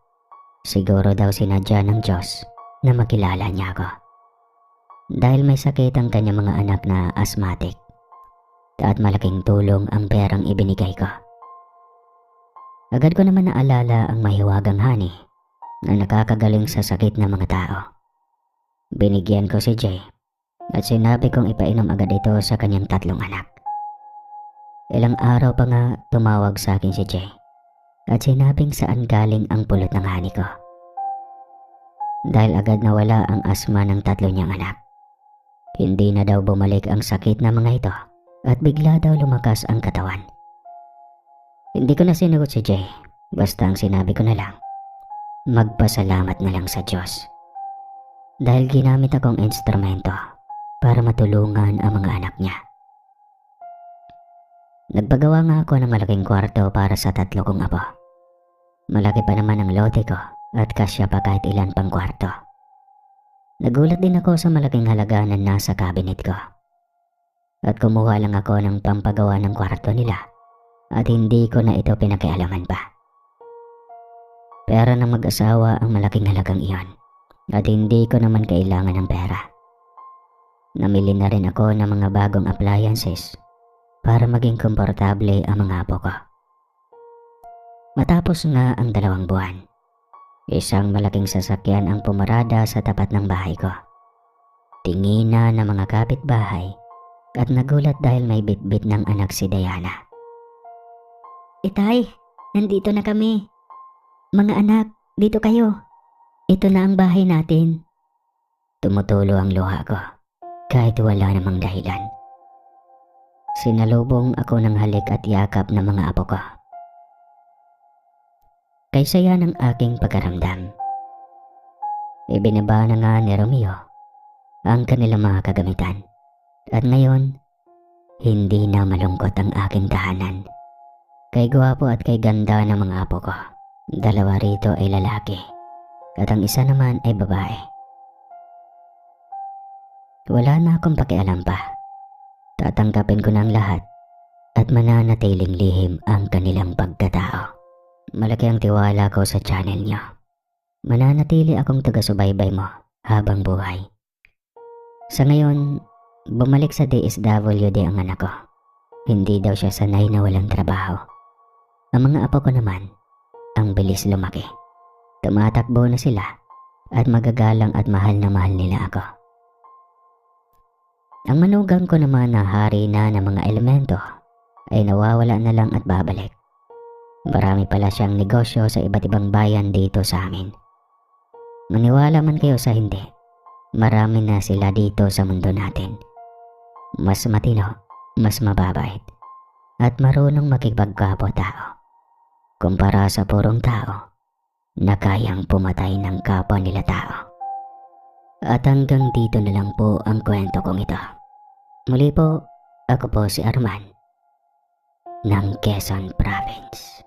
Siguro daw sinadya ng Diyos na makilala niya ako. Dahil may sakit ang kanyang mga anak na asthmatic. At malaking tulong ang perang ibinigay ko. Agad ko naman naalala ang mahiwagang honey na nakakagaling sa sakit ng mga tao. Binigyan ko si Jay at sinabi kong ipainom agad ito sa kanyang 3 anak. Ilang araw pa nga tumawag sa akin si Jay at sinabing saan galing ang pulot ng honey ko. dahil agad nawala ang asma ng 3 niyang anak. Hindi na daw bumalik ang sakit na mga ito at bigla daw lumakas ang katawan. Hindi ko na sinagot si Jay, basta ang sinabi ko na lang, magpasalamat na lang sa Diyos. Dahil ginamit akong instrumento para matulungan ang mga anak niya. Nagpagawa nga ako ng malaking kwarto para sa 3 kong apo. Malaki pa naman ang lote ko at kasya pa kahit ilan pang kwarto. Nagulat din ako sa malaking halaga na nasa cabinet ko. At kumuha lang ako ng pampagawa ng kwarto nila at hindi ko na ito pinakialaman pa. Pera ng mag-asawa ang malaking halagang iyon at hindi ko naman kailangan ng pera. Namili na rin ako ng mga bagong appliances para maging komportable ang mga apo ko. Matapos nga ang 2 buwan, isang malaking sasakyan ang pumarada sa tapat ng bahay ko. Tingina ng mga kapitbahay at nagulat dahil may bitbit ng anak si Diana. Itay, nandito na kami. Mga anak, dito kayo. Ito na ang bahay natin. Tumutulo ang luha ko kahit wala namang dahilan. Sinalubong ako ng halik at yakap ng mga apo ko. Kay saya ng aking pagkaramdam. Ibinaba na nga ni Romeo ang kanilang mga kagamitan. At ngayon, hindi na malungkot ang aking tahanan. Kay gwapo at kay ganda ng mga apo ko. 2 rito ay lalaki at ang isa naman ay babae. Wala na akong pakialam pa. Tatanggapin ko na ang lahat at mananatiling lihim ang kanilang pagkatao. Malaki ang tiwala ko sa channel niyo. Mananatili akong taga-subaybay mo habang buhay. Sa ngayon, bumalik sa DSWD ang anak ko. Hindi daw siya sanay na walang trabaho. Ang mga apo ko naman, ang bilis lumaki. Tumatakbo na sila at magagalang at mahal na mahal nila ako. Ang manugang ko naman na hari na ng mga elemento ay nawawala na lang at babalik. Marami pala siyang negosyo sa iba't ibang bayan dito sa amin. Maniwala man kayo sa hindi, marami na sila dito sa mundo natin. Mas matino, mas mababait, at marunong makipagkapwa-tao. Kumpara sa purong tao na kayang pumatay ng kapwa nila tao. At hanggang dito na lang po ang kwento kong ito. Muli po, ako po si Arman ng Quezon Province.